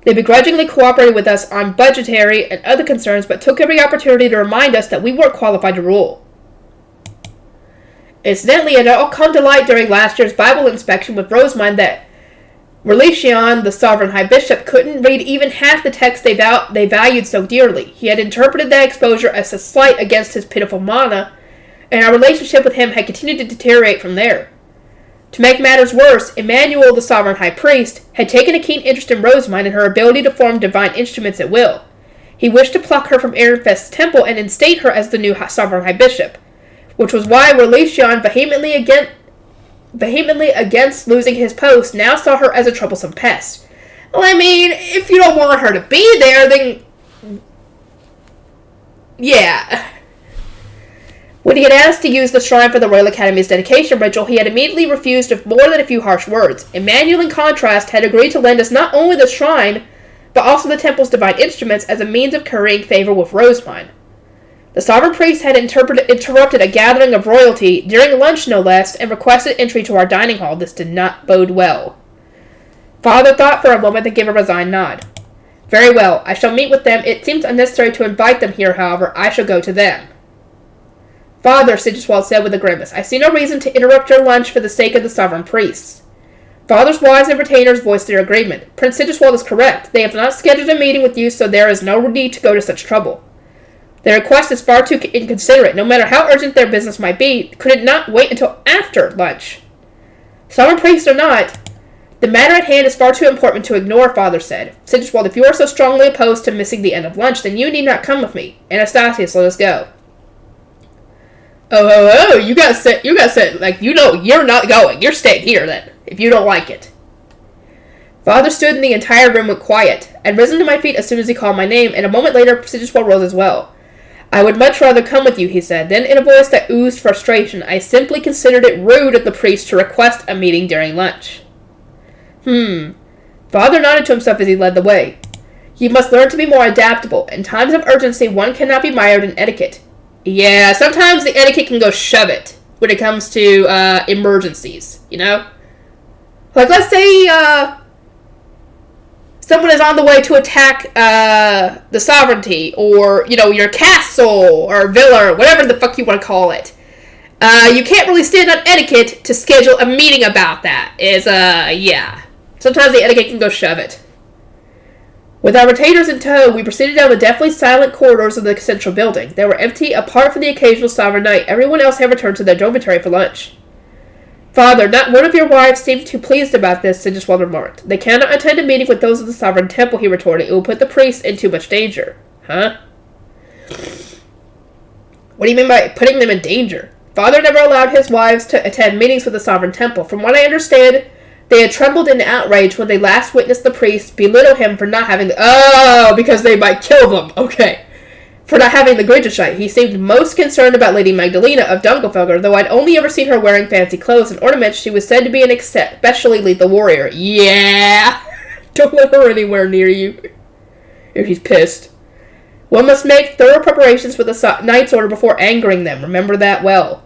They begrudgingly cooperated with us on budgetary and other concerns, but took every opportunity to remind us that we weren't qualified to rule. Incidentally, it had all come to light during last year's Bible inspection with Rosamund that Relation, the sovereign high bishop, couldn't read even half the text they valued so dearly. He had interpreted that exposure as a slight against his pitiful mana, and our relationship with him had continued to deteriorate from there. To make matters worse, Emmanuel, the sovereign high priest, had taken a keen interest in Rosamund and her ability to form divine instruments at will. He wished to pluck her from Ehrenfest's temple and instate her as the new sovereign high bishop. which was why Relation, vehemently against losing his post, now saw her as a troublesome pest. Well, I mean, if you don't want her to be there, then... yeah. When he had asked to use the shrine for the Royal Academy's dedication ritual, he had immediately refused with more than a few harsh words. Emmanuel, in contrast, had agreed to lend us not only the shrine, but also the temple's divine instruments as a means of currying favor with Rosemine. The sovereign priest had interrupted a gathering of royalty, during lunch no less, and requested entry to our dining hall. This did not bode well. Father thought for a moment and gave a resigned nod. Very well, I shall meet with them. It seems unnecessary to invite them here, however. I shall go to them. Father, Sigiswald said with a grimace, I see no reason to interrupt your lunch for the sake of the sovereign priests. Father's wives and retainers voiced their agreement. Prince Sigiswald is correct. They have not scheduled a meeting with you, so there is no need to go to such trouble. Their request is far too inconsiderate. No matter how urgent their business might be, could it not wait until after lunch? Sovereign priests or not, the matter at hand is far too important to ignore, Father said. Sigiswald, if you are so strongly opposed to missing the end of lunch, then you need not come with me. Anastasius, let us go. Oh, you got set, like, you know, you're not going. You're staying here, then, if you don't like it. Father stood and the entire room went quiet. I'd risen to my feet as soon as he called my name, and a moment later, Sigiswald rose as well. I would much rather come with you, he said. Then, in a voice that oozed frustration, I simply considered it rude of the priest to request a meeting during lunch. Father nodded to himself as he led the way. You must learn to be more adaptable. In times of urgency, one cannot be mired in etiquette. Yeah, sometimes the etiquette can go shove it when it comes to emergencies, you know? Like, let's say someone is on the way to attack the sovereignty, or, you know, your castle, or villa, or whatever the fuck you want to call it. You can't really stand on etiquette to schedule a meeting about that. Yeah. Sometimes the etiquette can go shove it. With our retainers in tow, we proceeded down the deathly silent corridors of the central building. They were empty, apart from the occasional sovereign knight. Everyone else had returned to their dormitory for lunch. Father, not one of your wives seems too pleased about this, Sigiswald remarked. They cannot attend a meeting with those of the sovereign temple, he retorted. It will put the priests in too much danger. Huh? What do you mean by putting them in danger? Father never allowed his wives to attend meetings with the sovereign temple. From what I understand, they had trembled in outrage when they last witnessed the priests belittle him for not having because they might kill them. Okay. For not having the Grindishite. He seemed most concerned about Lady Magdalena of Dunkelfelder, though I'd only ever seen her wearing fancy clothes and ornaments. She was said to be an especially lethal warrior. Yeah! Don't let her anywhere near you. If she's pissed. One must make thorough preparations for the knight's order before angering them. Remember that well.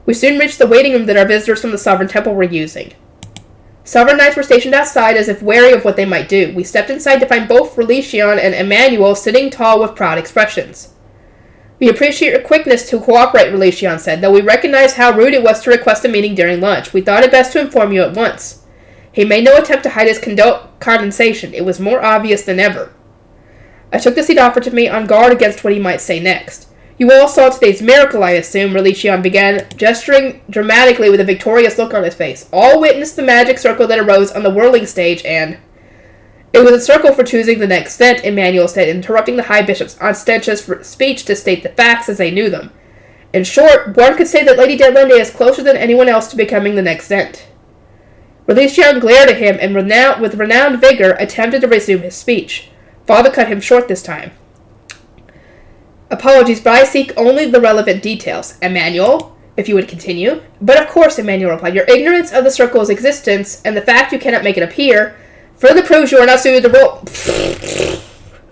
We soon reached the waiting room that our visitors from the sovereign temple were using. Sovereign knights were stationed outside as if wary of what they might do. We stepped inside to find both Relation and Emmanuel sitting tall with proud expressions. We appreciate your quickness to cooperate, Relation said, though we recognize how rude it was to request a meeting during lunch. We thought it best to inform you at once. He made no attempt to hide his condensation. It was more obvious than ever. I took the seat offered to me, on guard against what he might say next. You all saw today's miracle, I assume, Relation began, gesturing dramatically with a victorious look on his face. All witnessed the magic circle that arose on the whirling stage, and... It was a circle for choosing the next scent, Emmanuel said, interrupting the High Bishop's ostensious speech to state the facts as they knew them. In short, one could say that Lady Deadlinde is closer than anyone else to becoming the next scent. Relation glared at him and with renowned vigor attempted to resume his speech. Father cut him short this time. Apologies, but I seek only the relevant details. Emmanuel, if you would continue. But of course, Emmanuel replied, your ignorance of the circle's existence and the fact you cannot make it appear further proves you are not suited to the role.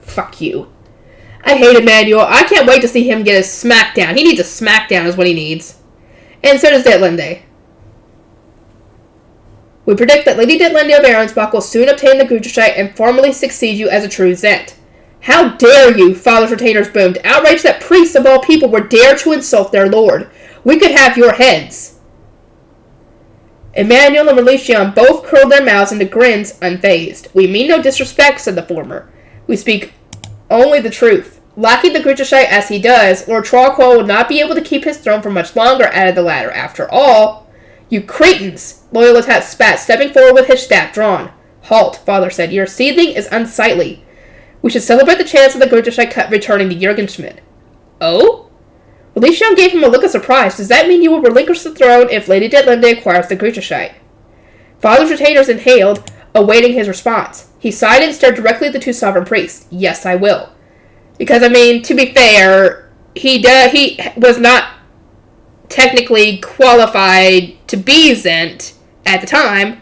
Fuck you. I hate Emmanuel. I can't wait to see him get his smackdown. He needs a smackdown is what he needs. And so does Detlinde. We predict that Lady Detlinde of Aronsbach will soon obtain the Grindishite and formally succeed you as a true Zent. How dare you, Father's retainers boomed, outraged that priests of all people would dare to insult their lord. We could have your heads. Emmanuel and Relation both curled their mouths into grins, unfazed. We mean no disrespect, said the former. We speak only the truth. Lacking the Grindishite as he does, Lord Trollquoll will not be able to keep his throne for much longer, added the latter. After all, you cretins, Loyalitat spat, stepping forward with his staff drawn. Halt, Father said. Your seething is unsightly. We should celebrate the chance of the Grindishite cut returning to Jurgenschmidt. Oh? Elysium gave him a look of surprise. Does that mean you will relinquish the throne if Lady Detlinde acquires the Grutashite? Father's retainers inhaled, awaiting his response. He sighed and stared directly at the two sovereign priests. Yes, I will. Because, to be fair, he was not technically qualified to be Zent at the time,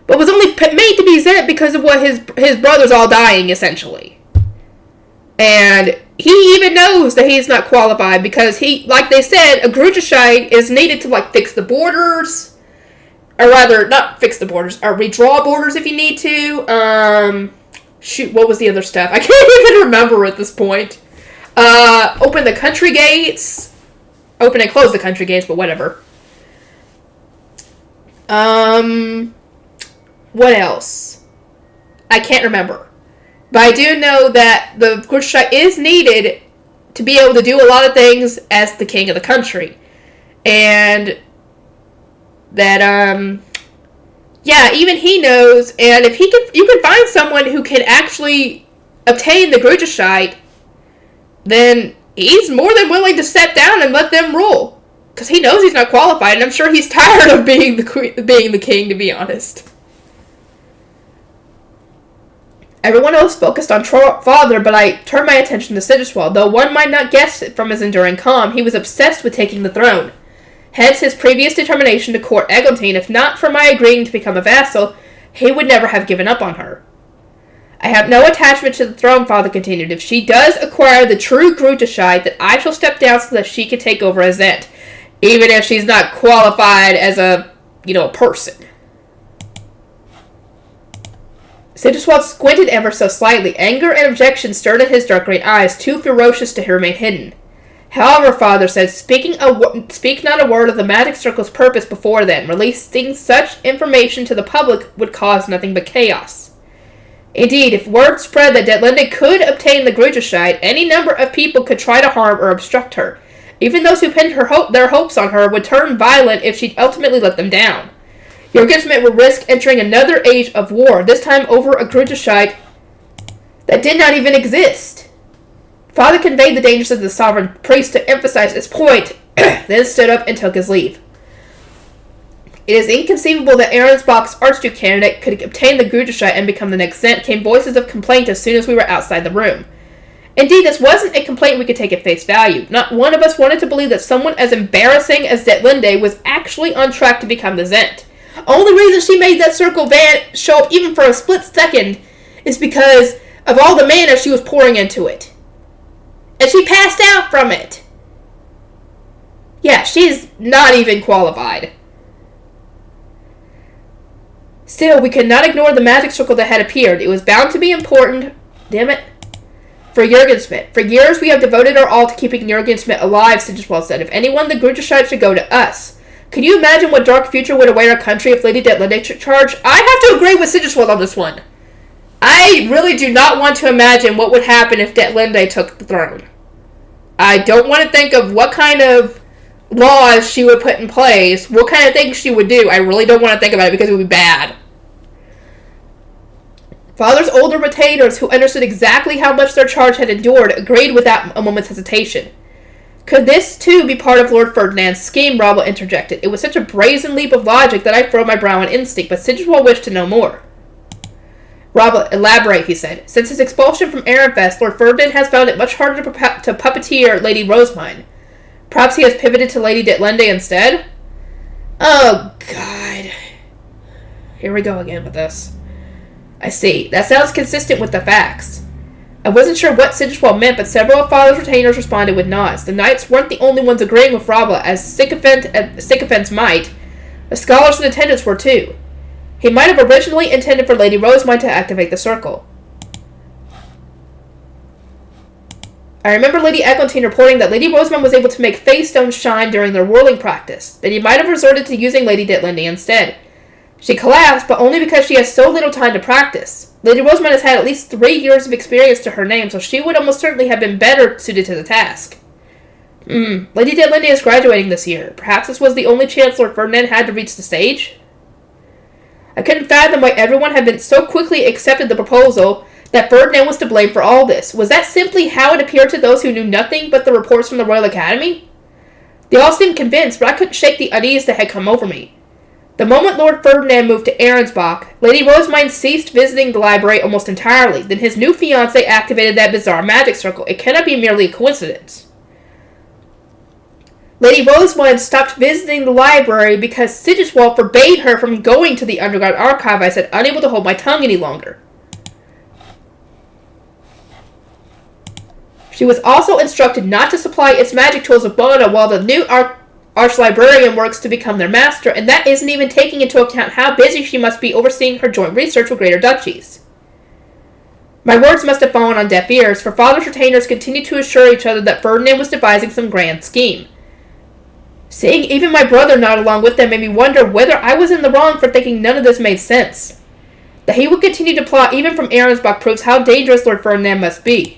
but was only made to be Zent because of what his brothers all dying, essentially. And he even knows that he's not qualified because like they said, a Grutashite is needed to, fix the borders. Or rather, not fix the borders, or redraw borders if you need to. Shoot, what was the other stuff? I can't even remember at this point. Open the country gates. Open and close the country gates, but whatever. What else? I can't remember. But I do know that the Grutashite is needed to be able to do a lot of things as the king of the country. And that, even he knows, and if you can find someone who can actually obtain the Grutashite, then he's more than willing to step down and let them rule. Because he knows he's not qualified, and I'm sure he's tired of being the king, to be honest. Everyone else focused on father, but I turned my attention to Siggiswald. Though one might not guess it from his enduring calm, he was obsessed with taking the throne. Hence his previous determination to court Eglantine. If not for my agreeing to become a vassal, he would never have given up on her. I have no attachment to the throne, father continued. If she does acquire the true Grutashite, then I shall step down so that she can take over as Zent, even if she's not qualified as a person. Siggiswald squinted ever so slightly. Anger and objection stirred in his dark green eyes, too ferocious to remain hidden. However, father said, speak not a word of the magic circle's purpose before then. Releasing such information to the public would cause nothing but chaos. Indeed, if word spread that Detlinde could obtain the Grutashite, any number of people could try to harm or obstruct her. Even those who pinned their hopes on her would turn violent if she ultimately let them down. Jurgensmith would risk entering another age of war, this time over a Grutashite that did not even exist. Father conveyed the dangers of the sovereign priest to emphasize his point, then stood up and took his leave. It is inconceivable that Arensbach's Archduke candidate could obtain the Grutashite and become the next Zent, came voices of complaint as soon as we were outside the room. Indeed, this wasn't a complaint we could take at face value. Not one of us wanted to believe that someone as embarrassing as Detlinde was actually on track to become the Zent. Only reason she made that circle van show up even for a split second is because of all the mana she was pouring into it. And she passed out from it. Yeah, she's not even qualified. Still, we could not ignore the magic circle that had appeared. It was bound to be important, damn it, for Jurgensmith. For years we have devoted our all to keeping Jurgensmith alive, Siggiswald said. If anyone, the Grutashite should go to us. Can you imagine what dark future would await our country if Lady Detlinde took charge? I have to agree with Siggiswald on this one. I really do not want to imagine what would happen if Detlinde took the throne. I don't want to think of what kind of laws she would put in place, what kind of things she would do. I really don't want to think about it because it would be bad. Father's older retainers, who understood exactly how much their charge had endured, agreed without a moment's hesitation. Could this, too, be part of Lord Ferdinand's scheme? Robert interjected. It was such a brazen leap of logic that I furrowed my brow in instinct, but Siggiswald wished to know more. Robert, elaborate, he said. Since his expulsion from Ehrenfest, Lord Ferdinand has found it much harder to puppeteer Lady Rosamund. Perhaps he has pivoted to Lady Detlinde instead? Oh, God. Here we go again with this. I see. That sounds consistent with the facts. I wasn't sure what Siggiswald meant, but several of Father's retainers responded with nods. The knights weren't the only ones agreeing with Robert, as sycophants might. The scholars in attendance were too. He might have originally intended for Lady Rosamund to activate the circle. I remember Lady Eglantine reporting that Lady Rosamund was able to make face stones shine during their whirling practice, that he might have resorted to using Lady Detlinde instead. She collapsed, but only because she has so little time to practice. Lady Rosamund has had at least 3 years of experience to her name, so she would almost certainly have been better suited to the task. Lady Detlinde is graduating this year. Perhaps this was the only chance Lord Ferdinand had to reach the stage? I couldn't fathom why everyone had been so quickly accepted the proposal that Ferdinand was to blame for all this. Was that simply how it appeared to those who knew nothing but the reports from the Royal Academy? They all seemed convinced, but I couldn't shake the unease that had come over me. The moment Lord Ferdinand moved to Ahrensbach, Lady Rosamine ceased visiting the library almost entirely. Then his new fiancé activated that bizarre magic circle. It cannot be merely a coincidence. Lady Rosamine stopped visiting the library because Sigiswald forbade her from going to the underground archive, I said, unable to hold my tongue any longer. She was also instructed not to supply its magic tools of Bona while the new arch-librarian works to become their master, and that isn't even taking into account how busy she must be overseeing her joint research with greater duchies. My words must have fallen on deaf ears, for father's retainers continued to assure each other that Ferdinand was devising some grand scheme. Seeing even my brother nod along with them made me wonder whether I was in the wrong for thinking none of this made sense. That he would continue to plot even from Ahrensbach proves how dangerous Lord Ferdinand must be.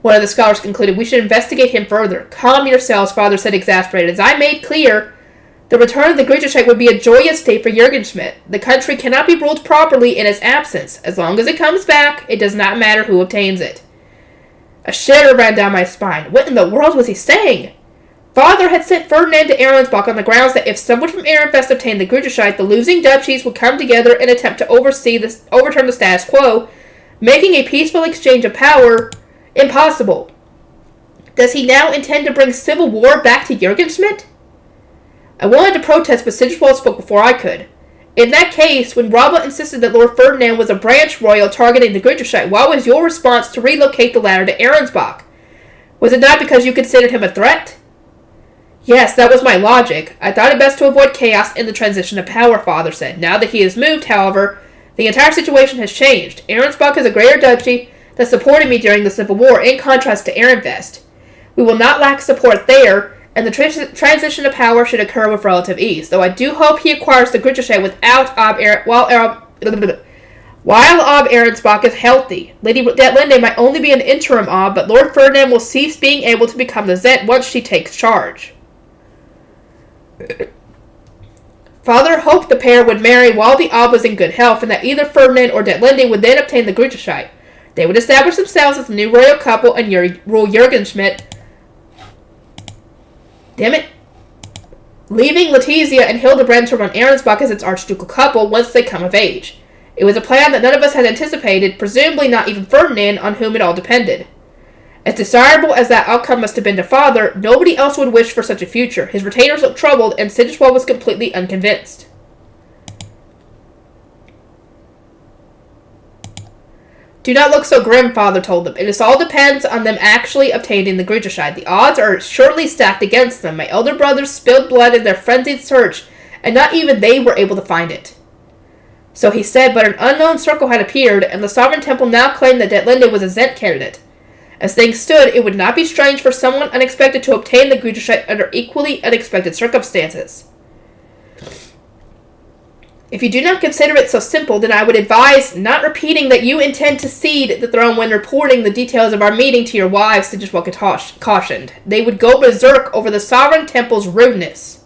One of the scholars concluded, we should investigate him further. Calm yourselves, father said exasperated. As I made clear, the return of the Griecherscheid would be a joyous day for Jürgenschmidt. The country cannot be ruled properly in its absence. As long as it comes back, it does not matter who obtains it. A shiver ran down my spine. What in the world was he saying? Father had sent Ferdinand to Ahrensbach on the grounds that if someone from Ehrenfest obtained the Griecherscheid, the losing duchies would come together and attempt to overturn the status quo, making a peaceful exchange of power impossible. Does he now intend to bring civil war back to Jürgenschmidt? I wanted to protest, but Sigiswald spoke before I could. In that case, when Rabba insisted that Lord Ferdinand was a branch royal targeting the Griecherscheid, why was your response to relocate the latter to Ahrensbach? Was it not because you considered him a threat? Yes, that was my logic. I thought it best to avoid chaos in the transition of power, father said. Now that he has moved, however, the entire situation has changed. Ahrensbach is a greater duchy that supported me during the Civil War, in contrast to Ehrenfest. We will not lack support there, and the transition of power should occur with relative ease, though I do hope he acquires the Griecherscheid while Ob Ahrensbach is healthy. Lady Detlinde might only be an interim Ob, but Lord Ferdinand will cease being able to become the Zet once she takes charge. Father hoped the pair would marry while the Ob was in good health, and that either Ferdinand or Detlinde would then obtain the Griecherscheid. They would establish themselves as the new royal couple and rule Jürgenschmidt. Damn it. Leaving Letizia and Hildebrand to run Ahrensbach as its archducal couple once they come of age. It was a plan that none of us had anticipated, presumably not even Ferdinand, on whom it all depended. As desirable as that outcome must have been to father, nobody else would wish for such a future. His retainers looked troubled, and Sigiswald was completely unconvinced. Do not look so grim, father told them. It all depends on them actually obtaining the Griecherscheid. The odds are surely stacked against them. My elder brothers spilled blood in their frenzied search, and not even they were able to find it. So he said, but an unknown circle had appeared, and the Sovereign Temple now claimed that Detlinde was a Zent candidate. As things stood, it would not be strange for someone unexpected to obtain the Griecherscheid under equally unexpected circumstances. If you do not consider it so simple, then I would advise not repeating that you intend to cede the throne when reporting the details of our meeting to your wives, Sigiswald cautioned. They would go berserk over the Sovereign Temple's rudeness.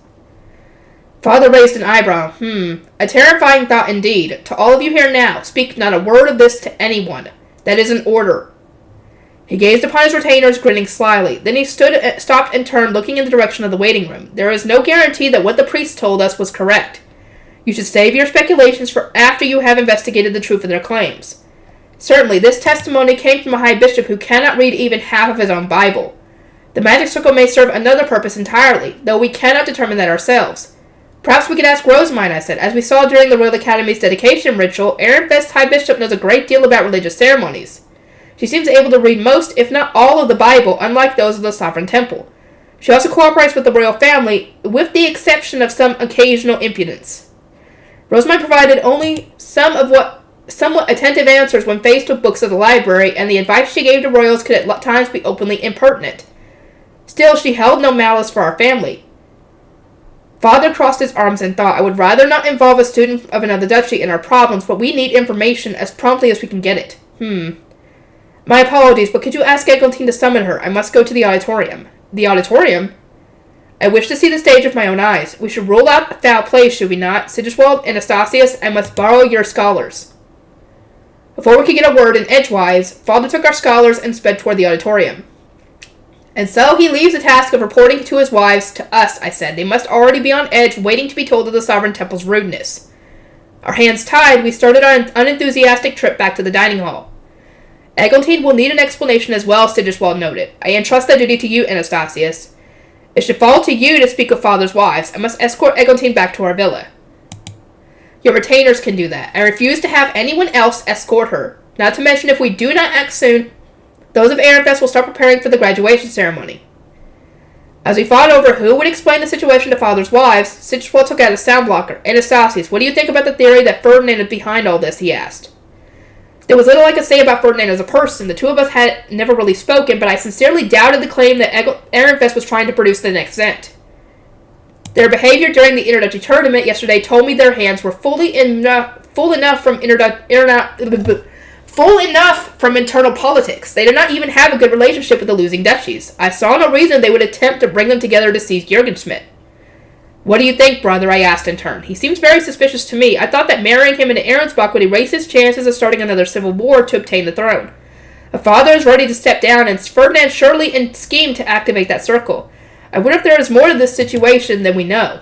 Father raised an eyebrow. A terrifying thought indeed. To all of you here now, speak not a word of this to anyone. That is an order. He gazed upon his retainers, grinning slyly. Then he stopped and turned, looking in the direction of the waiting room. There is no guarantee that what the priest told us was correct. You should save your speculations for after you have investigated the truth of their claims. Certainly, this testimony came from a high bishop who cannot read even half of his own Bible. The magic circle may serve another purpose entirely, though we cannot determine that ourselves. Perhaps we could ask Rosamine, I said. As we saw during the Royal Academy's dedication ritual, Ehrenfest's high bishop knows a great deal about religious ceremonies. She seems able to read most, if not all, of the Bible, unlike those of the Sovereign Temple. She also cooperates with the royal family, with the exception of some occasional impudence. Rosamine provided only somewhat attentive answers when faced with books of the library, and the advice she gave to royals could at times be openly impertinent. Still, she held no malice for our family. Father crossed his arms in thought. I would rather not involve a student of another duchy in our problems, but we need information as promptly as we can get it. My apologies, but could you ask Eglantine to summon her? I must go to the auditorium. The auditorium? I wish to see the stage with my own eyes. We should rule out a foul play, should we not? Sigiswald, Anastasius, I must borrow your scholars. Before we could get a word in edgewise, Father took our scholars and sped toward the auditorium. And so he leaves the task of reporting to his wives to us, I said. They must already be on edge, waiting to be told of the Sovereign Temple's rudeness. Our hands tied, we started our unenthusiastic trip back to the dining hall. Eglantine will need an explanation as well, Sigiswald noted. I entrust that duty to you, Anastasius. It should fall to you to speak of father's wives. I must escort Eglantine back to our villa. Your retainers can do that. I refuse to have anyone else escort her. Not to mention, if we do not act soon, those of Ehrenfest will start preparing for the graduation ceremony. As we fought over who would explain the situation to father's wives, Sigiswald took out a sound blocker. Anastasius, what do you think about the theory that Ferdinand is behind all this? He asked. There was little I could say about Ferdinand as a person. The two of us had never really spoken, but I sincerely doubted the claim that Ehrenfest was trying to produce the next Zent. Their behavior during the introductory tournament yesterday told me their hands were full enough from internal politics. They did not even have a good relationship with the losing duchies. I saw no reason they would attempt to bring them together to seize Jürgenschmidt. What do you think, brother? I asked in turn. He seems very suspicious to me. I thought that marrying him into Ahrensbach would erase his chances of starting another civil war to obtain the throne. A father is ready to step down, and Ferdinand surely schemed to activate that circle. I wonder if there is more to this situation than we know.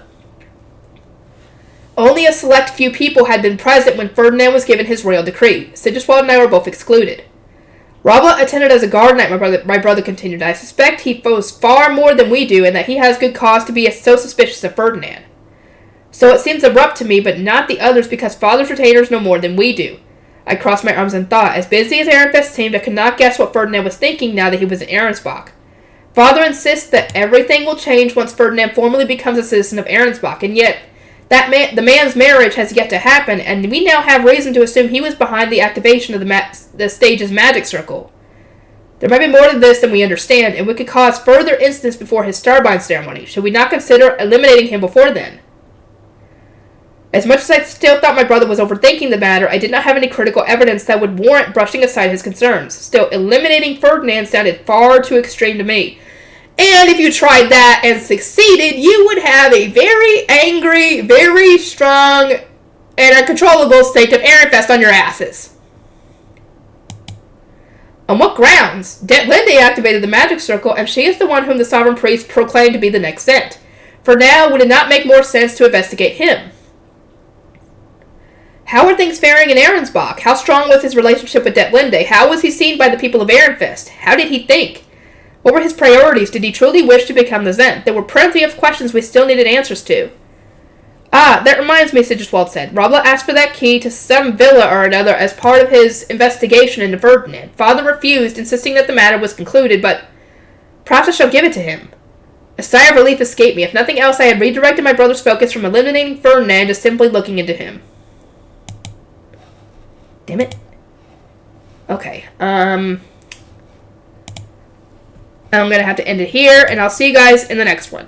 Only a select few people had been present when Ferdinand was given his royal decree. Sigiswald and I were both excluded. Rabla attended as a guard knight, my brother continued. I suspect he knows far more than we do, and that he has good cause to be so suspicious of Ferdinand. So it seems abrupt to me, but not the others, because father's retainers know more than we do. I crossed my arms in thought. As busy as Ehrenfest seemed, I could not guess what Ferdinand was thinking now that he was in Ahrensbach. Father insists that everything will change once Ferdinand formally becomes a citizen of Ahrensbach, and yet the man's marriage has yet to happen, and we now have reason to assume he was behind the activation of the stage's magic circle. There might be more to this than we understand, and we could cause further incidents before his Starbind ceremony. Should we not consider eliminating him before then? As much as I still thought my brother was overthinking the matter, I did not have any critical evidence that would warrant brushing aside his concerns. Still, eliminating Ferdinand sounded far too extreme to me. And if you tried that and succeeded, you would have a very angry, very strong, and uncontrollable state of Ehrenfest on your asses. On what grounds? Linde activated the magic circle, and she is the one whom the sovereign priest proclaimed to be the next Zent. For now, would it not make more sense to investigate him? How are things faring in Ahrensbach? How strong was his relationship with Linde? How was he seen by the people of Ehrenfest? How did he think? What were his priorities? Did he truly wish to become the Zent? There were plenty of questions we still needed answers to. Ah, that reminds me, Sigiswald said. Rabla asked for that key to some villa or another as part of his investigation into Ferdinand. Father refused, insisting that the matter was concluded, but perhaps I shall give it to him. A sigh of relief escaped me. If nothing else, I had redirected my brother's focus from eliminating Ferdinand to simply looking into him. Damn it. Okay, I'm going to have to end it here, and I'll see you guys in the next one.